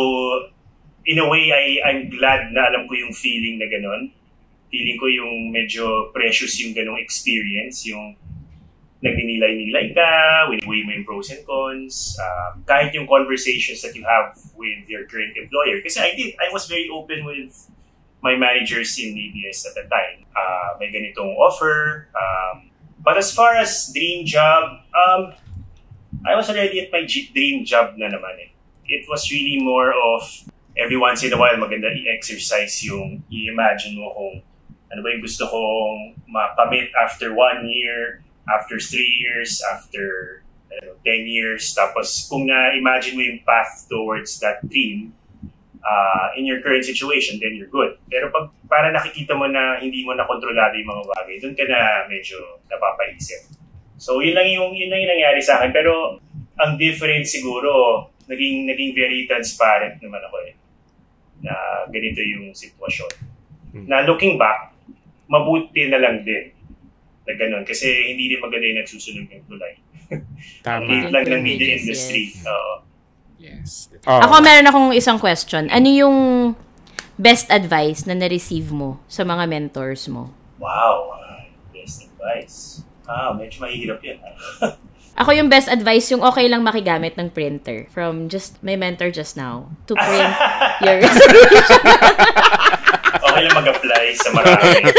in a way, I'm glad na alam ko yung feeling na gano'n. Feeling ko yung medyo precious yung ganong experience, yung nagninilay-nilay ka, weigh mo yung pros and cons, kahit yung conversations that you have with your current employer. Kasi I was very open with my managers in ABS at the time. May ganitong offer. But as far as dream job, I was already at my dream job na naman eh. It was really more of every once in a while maganda i-exercise yung i-imagine mo kung ano ba yung gusto kong makamit after 1 year, after 3 years, after 10 years. Tapos kung na-imagine mo yung path towards that dream in your current situation, then you're good. Pero pag para nakikita mo na hindi mo na kontrolado yung mga bagay, doon ka na medyo napapaisip. So yun lang yung nangyari sa akin, pero ang difference siguro naging very transparent naman ako eh na ganito yung sitwasyon. Na looking back, mabuti na lang din na ganun kasi hindi din maganda yung nagsusunod ng tulay. Tama. Ang liit lang ng media industry. Yes. Ako meron akong isang question. Ano yung best advice na na-receive mo sa mga mentors mo? Wow. Best advice. Medyo mahirap yan. Ako yung best advice, yung okay lang makigamit ng printer from just my mentor just now to print your resolution. Okay lang mag-apply sa marami.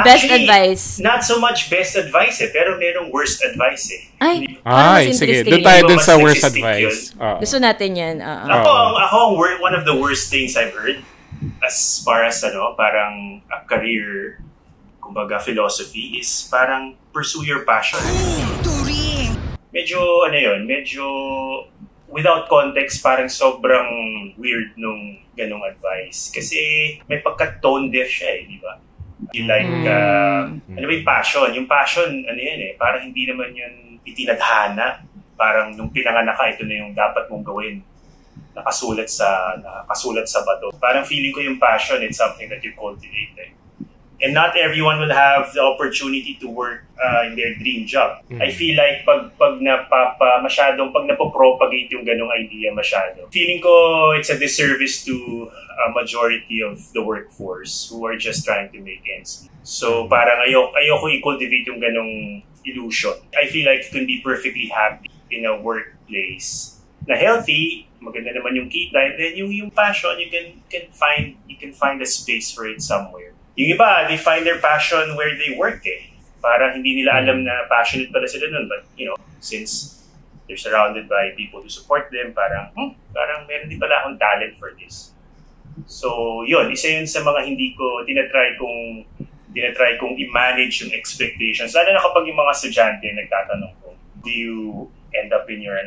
Best advice. Not so much best advice eh, pero merong worst advice eh. Ay, sige. Doon tayo dun sa worst advice. Gusto natin yan. Ako, one of the worst things I've heard as far as parang a career kumbaga philosophy is parang pursue your passion. Medyo medyo without context parang sobrang weird nung ganong advice. Kasi may pagka-tone deaf siya eh, di ba? Like, ano ba yung passion? Yung passion, parang hindi naman yun itinadhana. Parang nung pinanganak ka, ito na yung dapat mong gawin. Nakasulat sa bato. Parang feeling ko yung passion, it's something that you cultivate eh. And not everyone will have the opportunity to work in their dream job. I feel like pag napopropagate yung ganong idea masyado, feeling ko it's a disservice to a majority of the workforce who are just trying to make ends meet. So parang ayoko i-cultivate yung ganong illusion. I feel like you can be perfectly happy in a workplace na healthy, maganda naman yung kita, and then yung passion, you can find a space for it somewhere. Yung iba, they find their passion where they work eh. Parang hindi nila alam na passionate pala sila nun. But, since they're surrounded by people who support them, parang meron din pala akong talent for this. So, yun. Isa yun sa mga hindi ko tinatry kong i-manage yung expectations. Lalo na kapag yung mga estudyante nagtatanong ko, do you end up in your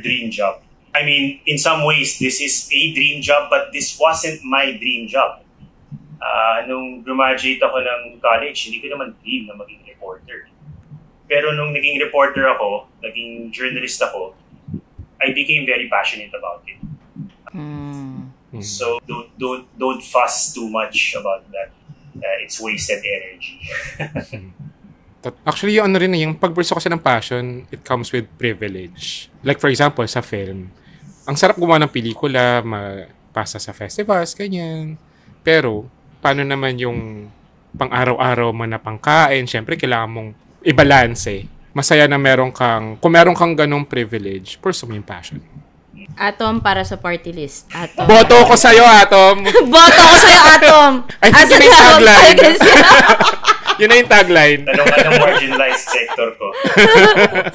dream job? I mean, in some ways, this is a dream job, but this wasn't my dream job. Nung graduate ako ng college, hindi ko naman dream na maging reporter. Pero nung naging reporter ako, naging journalist ako, I became very passionate about it. So don't fuss too much about that. It's wasted energy. Actually, yung yung pag-pursue kasi ng passion, it comes with privilege. Like for example, sa film, ang sarap gumawa ng pelikula, mapasa sa festivals, ganyan. Pero, paano naman yung pang-araw-araw mo na pangkain? Siyempre, kailangan mong i-balance. Masaya na kung meron kang ganong privilege, pursue mo yung passion. Atom para sa party list. Atom. Boto ko sa'yo, Atom! Boto ko sa'yo, Atom! I think yun na yung tagline. Yun na yung tagline. Anong marginalized sector ko?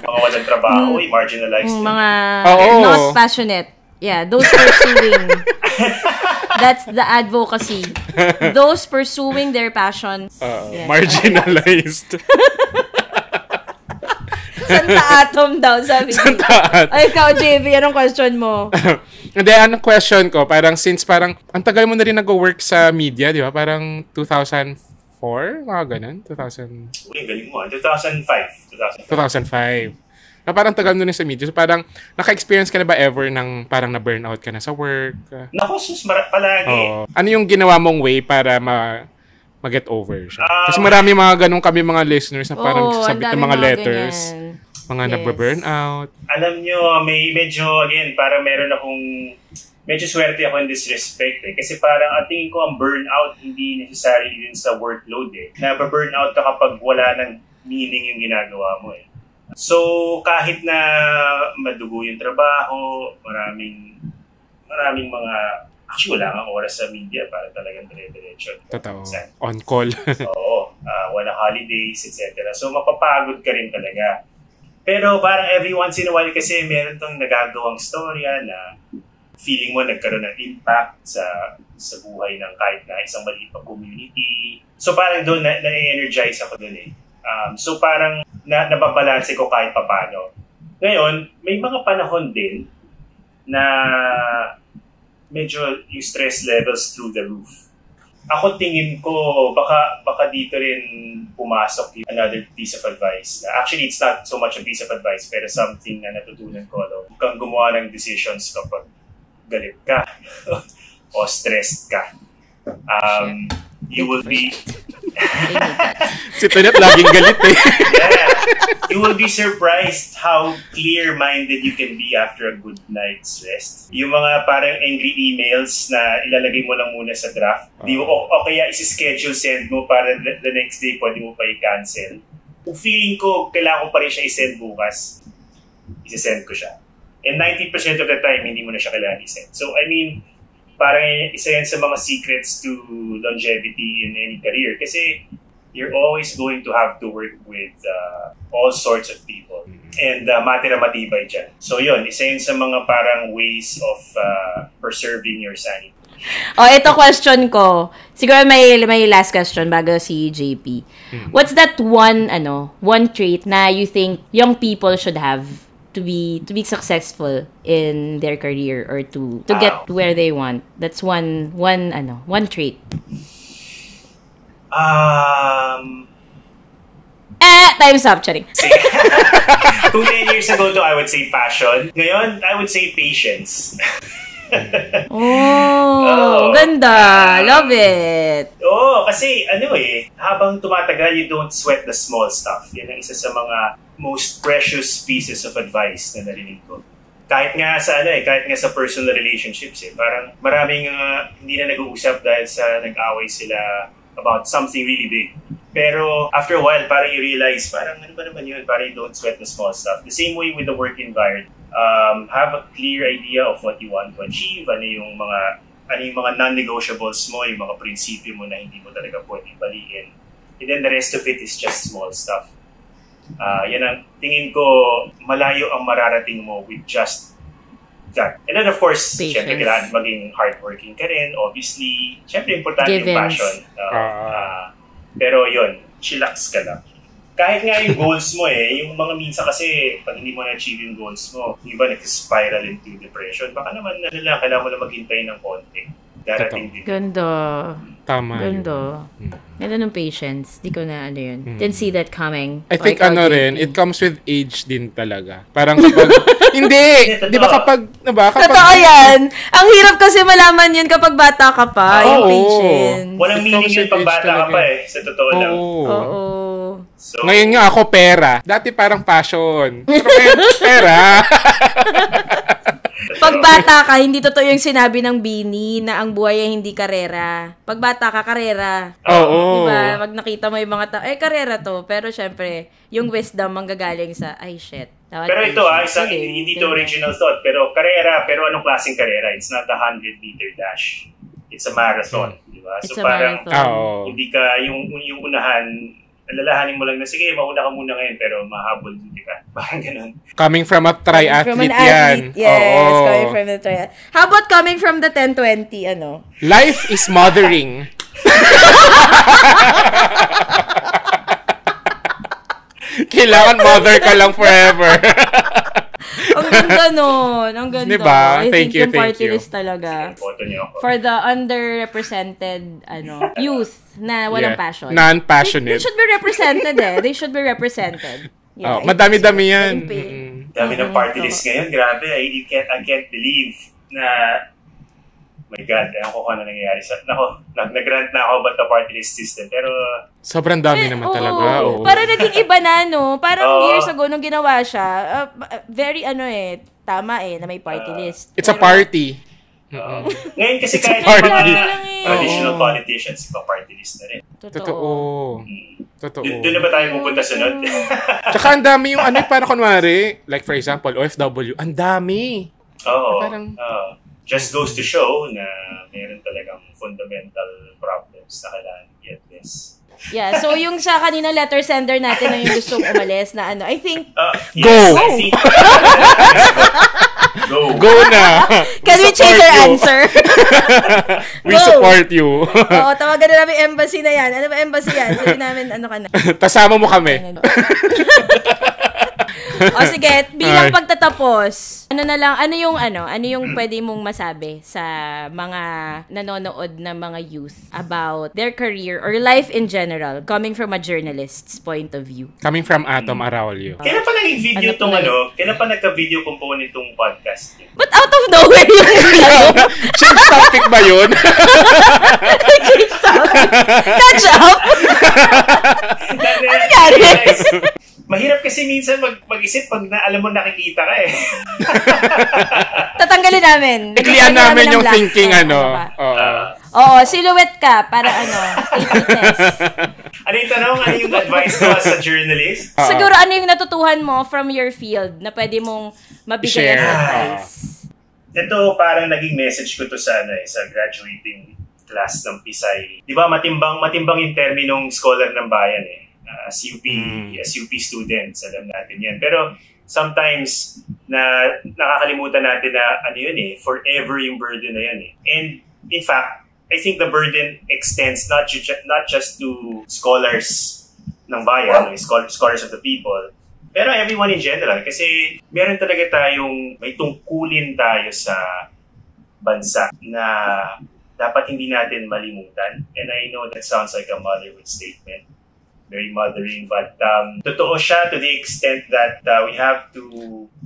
Mga walang trabaho, marginalized. Mga not passionate. Yeah, those pursuing. That's the advocacy. Those pursuing their passions. Marginalized. Santa Atom daw, sabi ko. Santa Atom. Ay, ikaw, JV, anong question mo? Hindi, anong question ko? Parang ang tagal mo na rin nag-work sa media, di ba? Parang 2004? Mga ganun? 2000? Uy, galing mo. 2005. Na parang tagal mo rin sa media. So parang, naka-experience ka na ba ever ng parang na-burnout ka na sa work? Naku, palagi. Ano yung ginawa mong way para mag-get over siya? Kasi marami mga ganun kami mga listeners na parang sasabit ng mga letters. Mga na-burnout. Alam nyo, again, parang medyo swerte ako in this respect Kasi parang tingin ko ang burnout hindi necessarily din sa workload Na-burnout ka kapag wala ng meaning yung ginagawa mo So, kahit na madugo yung trabaho, maraming mga, actually wala kang oras sa media para talagang dire-diretso. Totoo. On call. Oo. Wala holidays, etc. So, mapapagod ka rin talaga. Pero parang every once in a while kasi meron tong nagagawang storya na feeling mo nagkaroon ng impact sa buhay ng kahit na isang maliit na community. So, parang doon na-energize ako doon So parang nababalanse ko kahit papano. Ngayon, may mga panahon din na medyo yung stress levels through the roof. Ako tingin ko, baka dito rin pumasok yung another piece of advice. Actually, it's not so much a piece of advice, pero something na natutunan ko. Huwag kang gumawa ng decisions kapag galit ka o stressed ka. You will be... Si Tonet laging galit Yeah. You will be surprised how clear-minded you can be after a good night's rest. Yung mga parang angry emails na ilalagay mo lang muna sa draft. O kaya isi-schedule send mo para the next day pwede mo pa i-cancel. Kung feeling ko, kailangan ko pa rin siya i-send bukas, isi-send ko siya. And 90% of the time, hindi mo na siya kailangan i-send. So, I mean, parang isa yan sa mga secrets to longevity in any career kasi you're always going to have to work with all sorts of people and matira matibay dyan. So yun, isa yun sa mga parang ways of preserving your sanity. Ito question ko. Siguro may last question bago si JP. What's that one trait na you think young people should have to be successful in their career or to get where they want? That's one trait. Time's up, charing. Kung 10 years ago I would say passion. Ngayon, I would say patience. Ganda. Love it. Kasi habang tumatagal, you don't sweat the small stuff. Yan ang isa sa mga most precious pieces of advice na narinig ko. Kahit nga sa personal relationships parang maraming hindi na nag-uusap dahil sa nag-away sila about something really big. Pero after a while, parang you realize, parang ano ba naman yun? Parang you don't sweat the small stuff. The same way with the work environment. Have a clear idea of what you want to achieve, ano yung mga non-negotiables mo, yung mga prinsipyo mo na hindi mo talaga pwedeng baliin. And then the rest of it is just small stuff. Yan ang tingin ko, malayo ang mararating mo with just that. And then of course, syempre kailangan maging hardworking ka rin. Obviously, syempre importante yung passion. Pero yun, chillax ka lang. Kahit nga yung goals mo yung mga minsan kasi pag hindi mo na-achieve yung goals mo, yung iba nag-spiral into depression, baka naman kailangan mo na maghintay ng konti. Darating din. Ganda. Tama Ganda. Ganda ng patience. Di ko na ano yun. Didn't see that coming. I think it comes with age din talaga. Parang kapag, hindi, di ba kapag, Totoo yan. Ang hirap kasi malaman yun kapag bata ka pa, yung patience. Walang meaning yun pag bata ka pa sa totoo lang. Oo. So, ngayon nga ako pera. Dati parang passion. Pero pera. Pag bata ka, hindi totoo yung sinabi ng Bini na ang buhay ay hindi karera. Pag bata ka, karera. Oo. Diba? Pag nakita mo yung mga tao, karera to. Pero syempre, yung wisdom manggagaling sa, shit. Pero ito hindi to original thought. Pero karera, pero anong klaseng karera? It's not a 100-meter dash. It's a marathon. Diba? So parang, hindi ka, yung unahan, alalahanin mo lang na, sige, mauna ka muna ngayon, pero mahabol dito ka. Parang ganun. Coming from a triathlete yan. Yes, coming from the triathlete. How about coming from the 10-20, Life is mothering. Kailangan mother ka lang forever. Ang ganda nun. Ang ganda. Diba? I thank think you. yung party list talaga. For the underrepresented youth na walang passion. Non-passionate. They should be represented They should be represented. Yeah, madami-dami yan. Dami ng party list ngayon. Grabe. I can't believe na my God, ewan ko kung ano nangyayari sa... Nag-rant na ako about the party list system, pero... Sobrang dami naman talaga. Para naging iba na, Parang years ago, nung ginawa siya, very, tama na may party list. It's a party. Ngayon kasi kahit mga traditional politicians, party list na rin. Totoo. Doon na ba tayo pupunta sunod? Tsaka ang dami yung para kunwari, like for example, OFW, ang dami. Oo. Just goes to show na meron talagang fundamental problems na kailangan i-address. Yeah, so yung sa kanina letter sender natin na yung gustong umalis na I think... Go! Go na! Can we change our answer? We support you. Oo, tawagan na namin embassy na yan. Ano ba embassy yan? Sabi namin, ka na. Tasama mo kami. Sige, bilang pagtatapos, ano yung pwede mong masabi sa mga nanonood na mga youth about their career or life in general, coming from a journalist's point of view? Coming from Atom Araulio. Kailan pa naging video kailan pa nagka-video component itong podcast? But out of nowhere yung Change topic ba yun? Change topic? Catch up? Ano nangyari? Mahirap kasi minsan mag-isip pag alam mo nakikita ka Tatanggalin namin. Iklian namin yung thinking silhouette ka para test. Ano yung tanong? Ano yung advice mo as a journalist? Siguro ano yung natutuhan mo from your field na pwede mong mabigay as advice? Ito parang naging message ko to sa graduating class ng Pisay. Di ba matimbang yung terminong scholar ng bayan as UP students, alam natin yan. Pero sometimes na nakakalimutan natin na forever yung burden na yan And in fact, I think the burden extends not just to scholars ng bayan, scholars of the people, pero everyone in general. Kasi meron talaga may tungkulin tayo sa bansa na dapat hindi natin malimutan. And I know that sounds like a motherhood statement. Very mothering, but totoo siya to the extent that we have to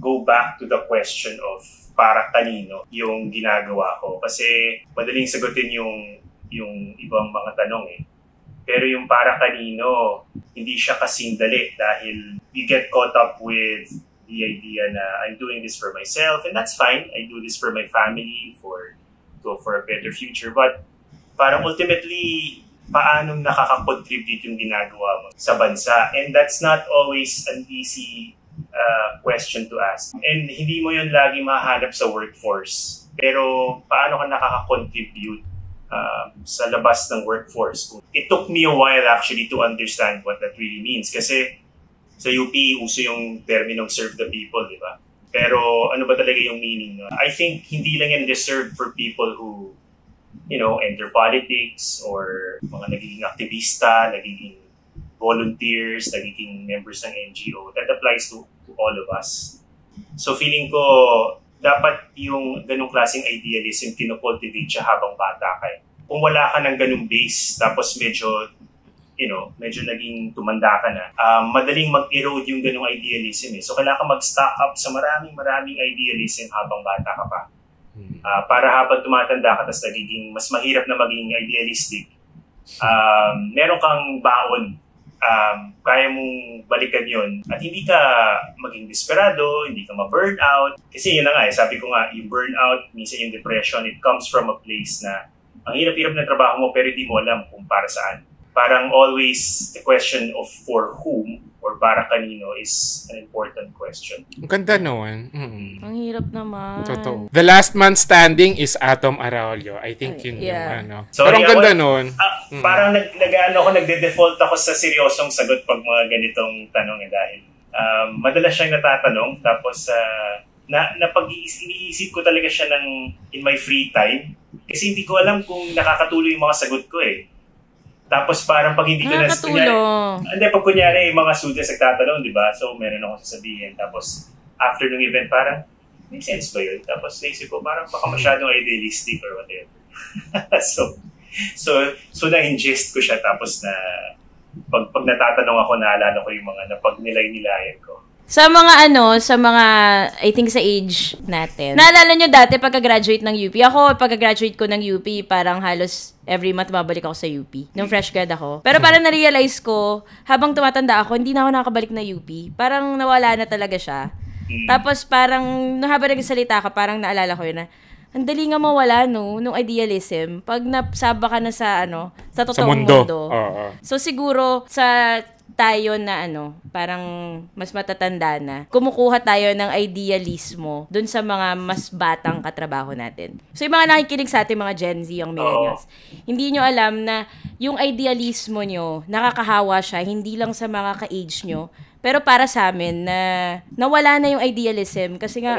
go back to the question of para kanino yung ginagawa ko. Kasi madaling sagutin yung ibang mga tanong Pero yung para kanino, hindi siya kasing dali dahil you get caught up with the idea na I'm doing this for myself, and that's fine. I do this for my family, for a better future. But parang ultimately, paano nakaka-contribute yung ginagawa mo sa bansa? And that's not always an easy question to ask. And hindi mo yun lagi mahanap sa workforce. Pero paano ka nakaka-contribute sa labas ng workforce? It took me a while actually to understand what that really means. Kasi sa UP, uso yung terminong serve the people, di ba? Pero ano ba talaga yung meaning? I think hindi lang yan reserved for people who enter politics or mga nagiging aktivista, nagiging volunteers, nagiging members ng NGO. That applies to all of us. So feeling ko, dapat yung ganong klaseng idealism, kinocultivate siya habang bata ka kung wala ka ng ganung base, tapos medyo naging tumanda ka na, madaling mag-erode yung ganung idealism eh. So, kailangan ka mag-stock up sa maraming idealism habang bata ka pa. Para habang tumatanda ka, tapos nagiging mas mahirap na maging idealistic, meron kang baon. Kaya mong balikan yun at hindi ka maging desperado, hindi ka ma-burn out. Kasi yun na nga, sabi ko nga, yung burnout, minsan yung depression, it comes from a place na ang hirap-hirap na trabaho mo pero di mo alam kung para saan. Parang always the question of for whom or para kanino is an important question. Ang ganda noon. Ang hirap naman. Totoo. The last man standing is Atom Araulio. I think yun yung ano. Sorry, pero ang ganda noon. Parang nagde-default ako sa seryosong sagot pag mga ganitong tanong dahil madalas siyang natatanong tapos iniisip ko talaga siya in my free time kasi hindi ko alam kung nakakatuloy yung mga sagot ko eh. Tapos parang pag hindi ko pag kunyari yung mga students nagtatanong, di ba? So meron akong sasabihin. Tapos after ng event, parang may sense ba yun? Tapos naisip ko, parang baka masyadong idealistic or whatever. so na-ingest ko siya. Tapos pag natatanong ako, naalala ko yung mga napagnilay-nilayan ko. Sa mga I think sa age natin. Naalala nyo dati pagka-graduate ng UP? Ako, pagka-graduate ko ng UP, parang halos every month mabalik ako sa UP. Nung fresh grad ako. Pero parang na-realize ko, habang tumatanda ako, hindi na ako nakabalik na UP. Parang nawala na talaga siya. Tapos parang, habang nagsalita ka, parang naalala ko yun na, ang dali nga mawala, nung idealism. Pag nasaba ka na sa totoong mundo. So siguro, tayo na parang mas matatanda na, kumukuha tayo ng idealismo dun sa mga mas batang katrabaho natin. So yung mga nakikinig sa ating mga Gen Z, yung millennials, hindi nyo alam na yung idealismo nyo, nakakahawa siya, hindi lang sa mga ka-age nyo, pero para sa amin na nawala na yung idealism kasi nga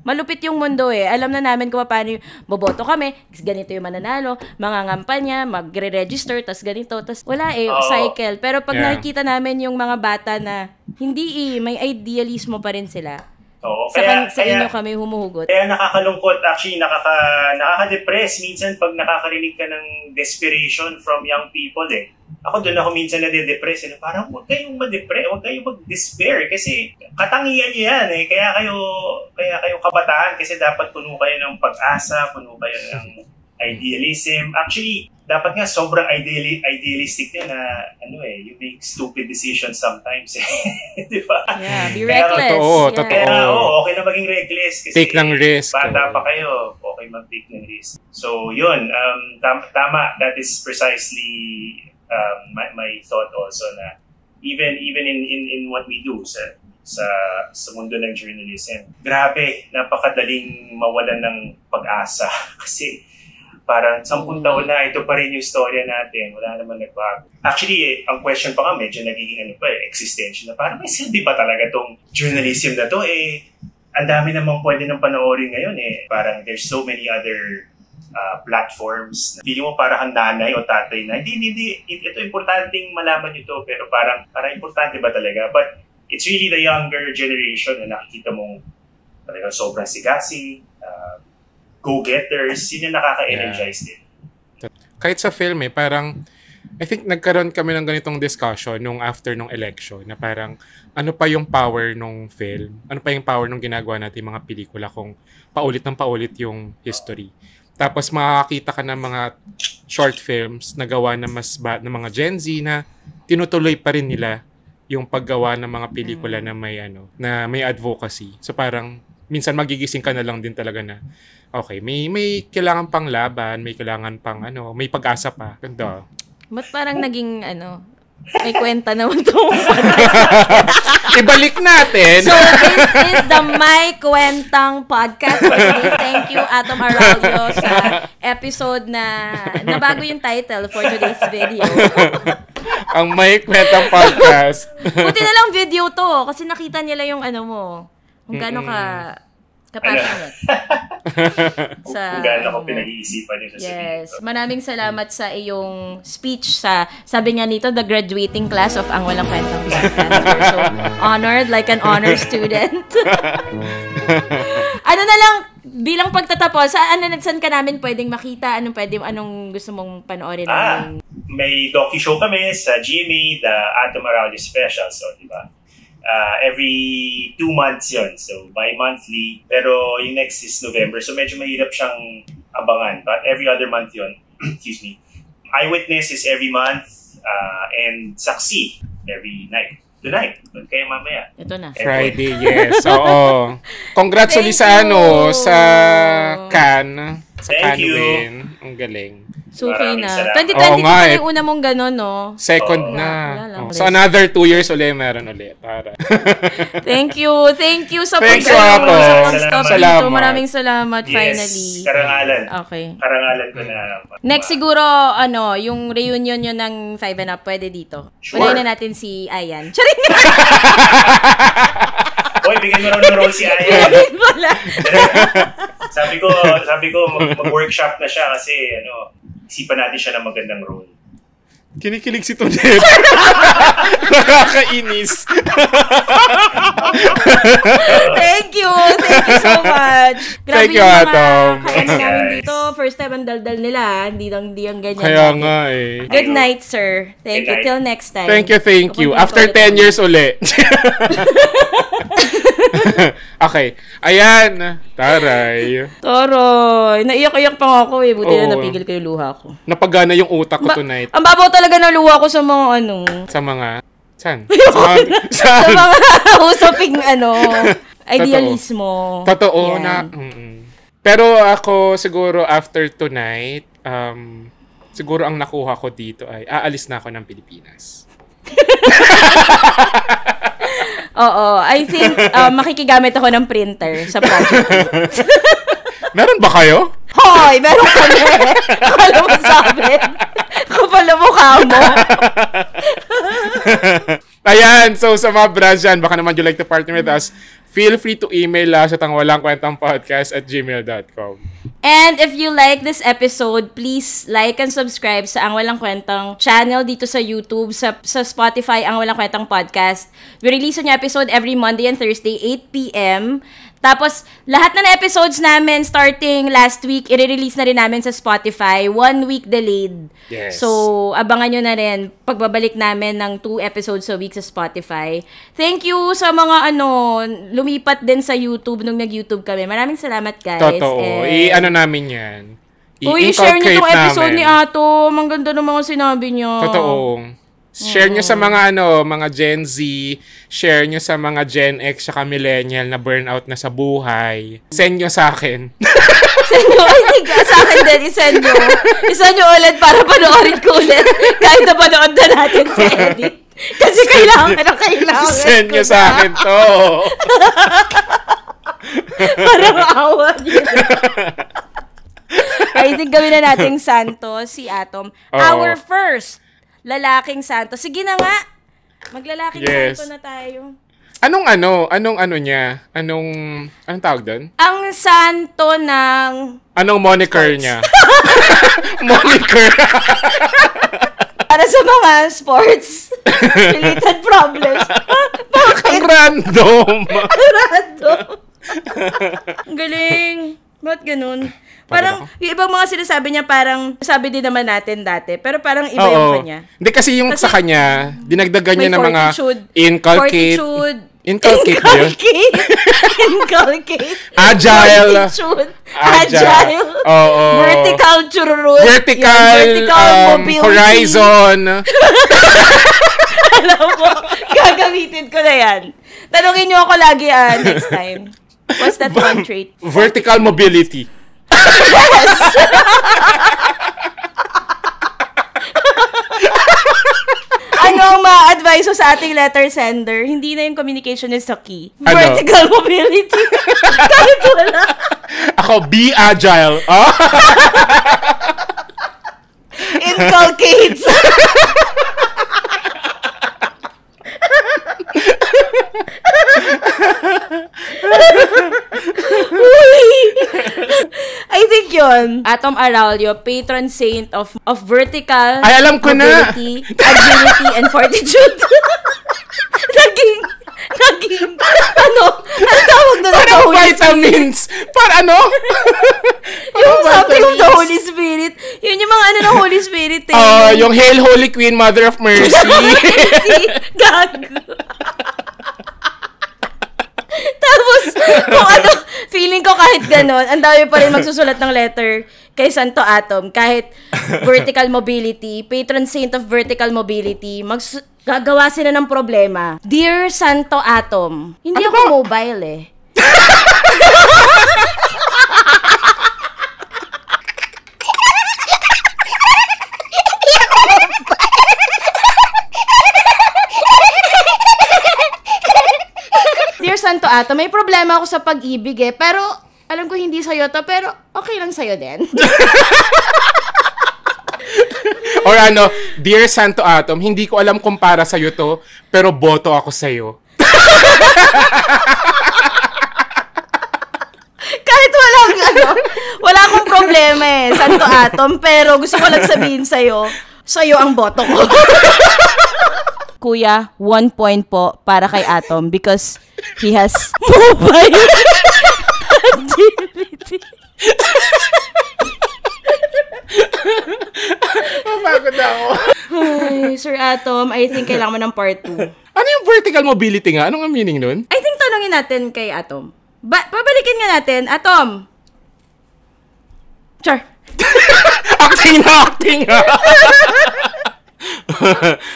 malupit yung mundo eh. Alam na namin kung paano boboto kami, ganito yung mananalo, mangangampanya, magre-register, tas ganito, tas wala cycle. Pero pag nakikita namin yung mga bata na hindi may idealismo pa rin sila. Oo, sa inyo kami humuhugot. Kaya nakakalungkot, actually nakaka-depress minsan pag nakakarinig ka ng desperation from young people eh. Ako doon ako minsan nade-depress. Parang huwag kayong huwag kayong mag-despair kasi katangian niyo yan eh. Kaya kayo kabataan kasi dapat puno kayo ng pag-asa, puno kayo ng idealism. Actually, dapat nga sobrang idealistic yan na you make stupid decisions sometimes eh. Di ba? Yeah, be reckless. Totoo. Kaya okay na maging reckless kasi take ng risk. Bata pa kayo, okay mag-take ng risk. So yun, tama. That is precisely my thought also na even in what we do sa mundo ng journalism, grabe, napakadaling mawalan ng pag-asa kasi parang 10 taon na ito pa rin yung storya natin, wala naman nagbago. Actually, ang question pa nga medyo nagiging existential na parang may silbi ba talaga tong journalism na to ang dami namang pwede ng panoorin ngayon parang there's so many other platforms. Hindi mo parang nanay o tatay na, hindi, ito importanteng malaman nyo to, pero parang importante ba talaga? But it's really the younger generation na nakikita mong talagang sobrang sigasi, go-getters, yun yung nakaka-energize din. Kahit sa film parang, I think nagkaroon kami ng ganitong discussion nung after nung election, na parang, ano pa yung power nung film? Ano pa yung power nung ginagawa natin mga pelikula kung paulit ng paulit yung history? Tapos makakita ka ng mga short films na gawa ng ng mga Gen Z na tinutuloy pa rin nila yung paggawa ng mga pelikula na may advocacy. So parang minsan magigising ka na lang din talaga na okay, may kailangan pang laban, may kailangan pang may pag-asa pa. Ganda. Ba't parang naging may kwenta naman to. Ibalik natin. So, this is the My Kwentang podcast for today. Thank you, Atom Araulio, sa episode na nabago yung title for today's video. Ang My Kwentang podcast. Buti na lang video to, kasi nakita nila yung mo. Kung gaano ka kapassionate. Kung gaano ko pinag-iisipan yung sasabihin. Yes. Maraming salamat sa iyong speech sabi nga nito, the graduating class of Ang Walang Kwentang Podcast. We're so honored, like an honor student. bilang pagtatapos, saan ka namin pwedeng makita? Anong gusto mong panoorin namin? May docu-show kami sa GMA, The Atom Aralio Special. So, di ba? Every 2 months yun. So, bi-monthly. Pero yung next is November. So, medyo mahirap siyang abangan. But every other month yun. Excuse me. Eyewitness is every month. And Saksi every night. Tonight. Kaya mamaya. Ito na. Friday, yes. Oo. Congrats ulit sa sa Cannes. Sa Thank you. Win. Ang galing. Suki na. 2022 Oo nga, na yung una mong gano'n, no? Second na. So, another 2 years ulit, meron ulit. Para. Thank you. Thank you sa Thank you, pag-stop Salamat. dito. Maraming salamat, Yes. finally. Karangalan. Okay. Karangalan ko na. Next siguro, yung reunion yun ng 5 and Up, pwede dito. Sure. Unahin na natin si Ayan. Charing! Hoy, bigyan mo raw ng role si Ayan. Sabi ko mag-workshop na siya kasi isipan natin siya ng magandang role. Kinikilig si Tonet. Nakakainis. Thank you so much. Grabe Thank you, yung Atom. Kaya namin dito, first time ang daldal nila. Hindi ang ganyan. Kaya nga eh. Good night, sir. Thank you. Till next time. Thank you. After 10 years uli. Okay. Ayan. Taray. Naiyak-iyak pa nga ako eh. Buti na napigil ko yung luha ko. Napagana yung utak ko tonight. Ang babaw talaga ng luha ko sa mga Sa mga... Saan? sa mga usaping idealismo. Totoo na. Pero ako siguro after tonight, siguro ang nakuha ko dito ay aalis na ako ng Pilipinas. Oo. I think makikigamit ako ng printer sa project. Meron ba kayo? Hoy! Meron kami! Akala mo sabi. Kapala mukha mo. Ayan. So sa mga brands dyan, baka naman you like to partner with us, feel free to email us at angwalangkwentangpodcast@gmail.com. And if you like this episode, please like and subscribe sa Ang Walang Kwentang channel dito sa YouTube, sa Spotify, Ang Walang Kwentang Podcast. We release yung episode every Monday and Thursday, 8 p.m. Tapos, lahat na episodes namin starting last week, i-release na rin namin sa Spotify. 1 week delayed. Yes. So, abangan nyo na rin pagbabalik namin ng 2 episodes a week sa Spotify. Thank you sa mga lumipat din sa YouTube nung nag-YouTube kami. Maraming salamat, guys. Totoo. Namin yan. I-share nyo itong episode ni Atom. Ang ganda ng mga sinabi nyo. Totoo. Share nyo sa mga mga Gen Z, share nyo sa mga Gen X saka millennial na burnout na sa buhay. Send nyo sa akin. Send nyo, sa akin din, isend nyo. Isend nyo ulit para panoorin ko ulit. Kahit na panood na natin sa edit. Kasi kailangan. Send nyo sa akin to. Parang awa nyo. I think gawin na nating santo si Atom. Our first lalaking santo. Sige na nga. Maglalaking santo na tayo. Anong niya? Anong tawag doon? Ang santo ng... Anong moniker niya? Moniker. Para sa mga sports related problems. Bakit? Ang random. Ang galing. Ba't ganun? Parang, yung ibang mga sinasabi niya, parang, sabi din naman natin dati, pero parang iba yung kanya. Hindi kasi sa kanya, dinagdagan niya ng mga inculcate. Inculcate. Agile. Oo. Vertical churrut. Vertical horizon. Alam mo, gagamitin ko na yan. Tanungin niyo ako lagi next time. What's that one trait? Vertical mobility. Yes! Ano ang ma-advise sa ating letter sender? Hindi na yung communication is the key. Vertical mobility. Kahit wala. Ako, be agile. Inculcates. I think yun. Atom Aralio, patron saint of vertical ay, alam ko mobility, agility, and fortitude. Naging, ano tawag tawag na Parang vitamins. Para ano? Yung something of the Holy Spirit. Yun yung mga ano ng Holy Spirit eh. Yung Hail Holy Queen, Mother of Mercy. Gago. Tapos, kung ano, feeling ko kahit ganon, ang dami pa rin magsusulat ng letter kay Santo Atom. Kahit vertical mobility, patron saint of vertical mobility, gagawa sila ng problema. Dear Santo Atom, hindi ano ako ba? mobile eh. Dear Santo Atom, may problema ako sa pag-ibig eh. Pero, alam ko hindi sa'yo to, pero okay lang sa'yo din. Or ano, Dear Santo Atom, hindi ko alam kung para sa'yo to, pero boto ako sa'yo. Kahit wala akong problema eh, Santo Atom, pero gusto ko lang sabihin sa'yo ang boto ko. Kuya, 1 point po para kay Atom because he has mobile agility. Mapagod ako. Ay, Sir Atom, I think kailangan mo ng part 2. Ano yung vertical mobility nga? Anong meaning nun? I think tanongin natin kay Atom. Pabalikin nga natin, Atom. Char. Acting nga.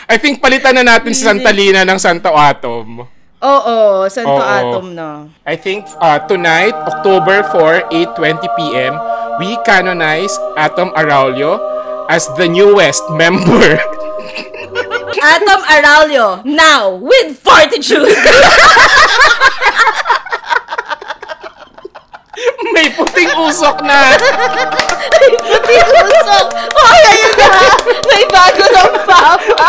I think palitan na natin si Santa Lina ng Santo Atom. Oo, Santo Atom na. I think tonight, October 4, 8:20 p.m., we canonize Atom Araulio as the newest member. Atom Araulio, now with fortitude. May puting usok na. May puting usok. Ayun na. May bago ng papa.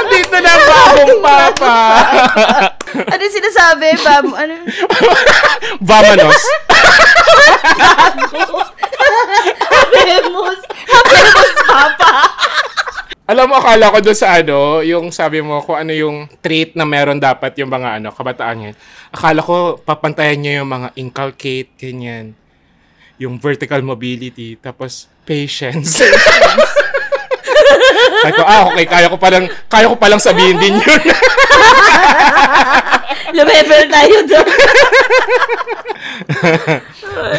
Dito na ang bagong papa. Ano sinasabi? Ano? Vamanos. Gago. Habemos papa. Alam mo, akala ko doon sa yung sabi mo kung ano yung trait na meron dapat yung mga kabataan yan. Akala ko papantayan niya yung mga inculcate, ganyan. Yung vertical mobility, tapos patience. Ay ko, okay, kaya ko palang sabihin din yun. Lumebel tayo doon.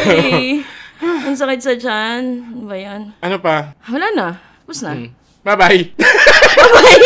Ay, ang sakit sa tiyan. Ano ba yan? Ano pa? Wala na. Tapos na. Bye-bye. Bye-bye.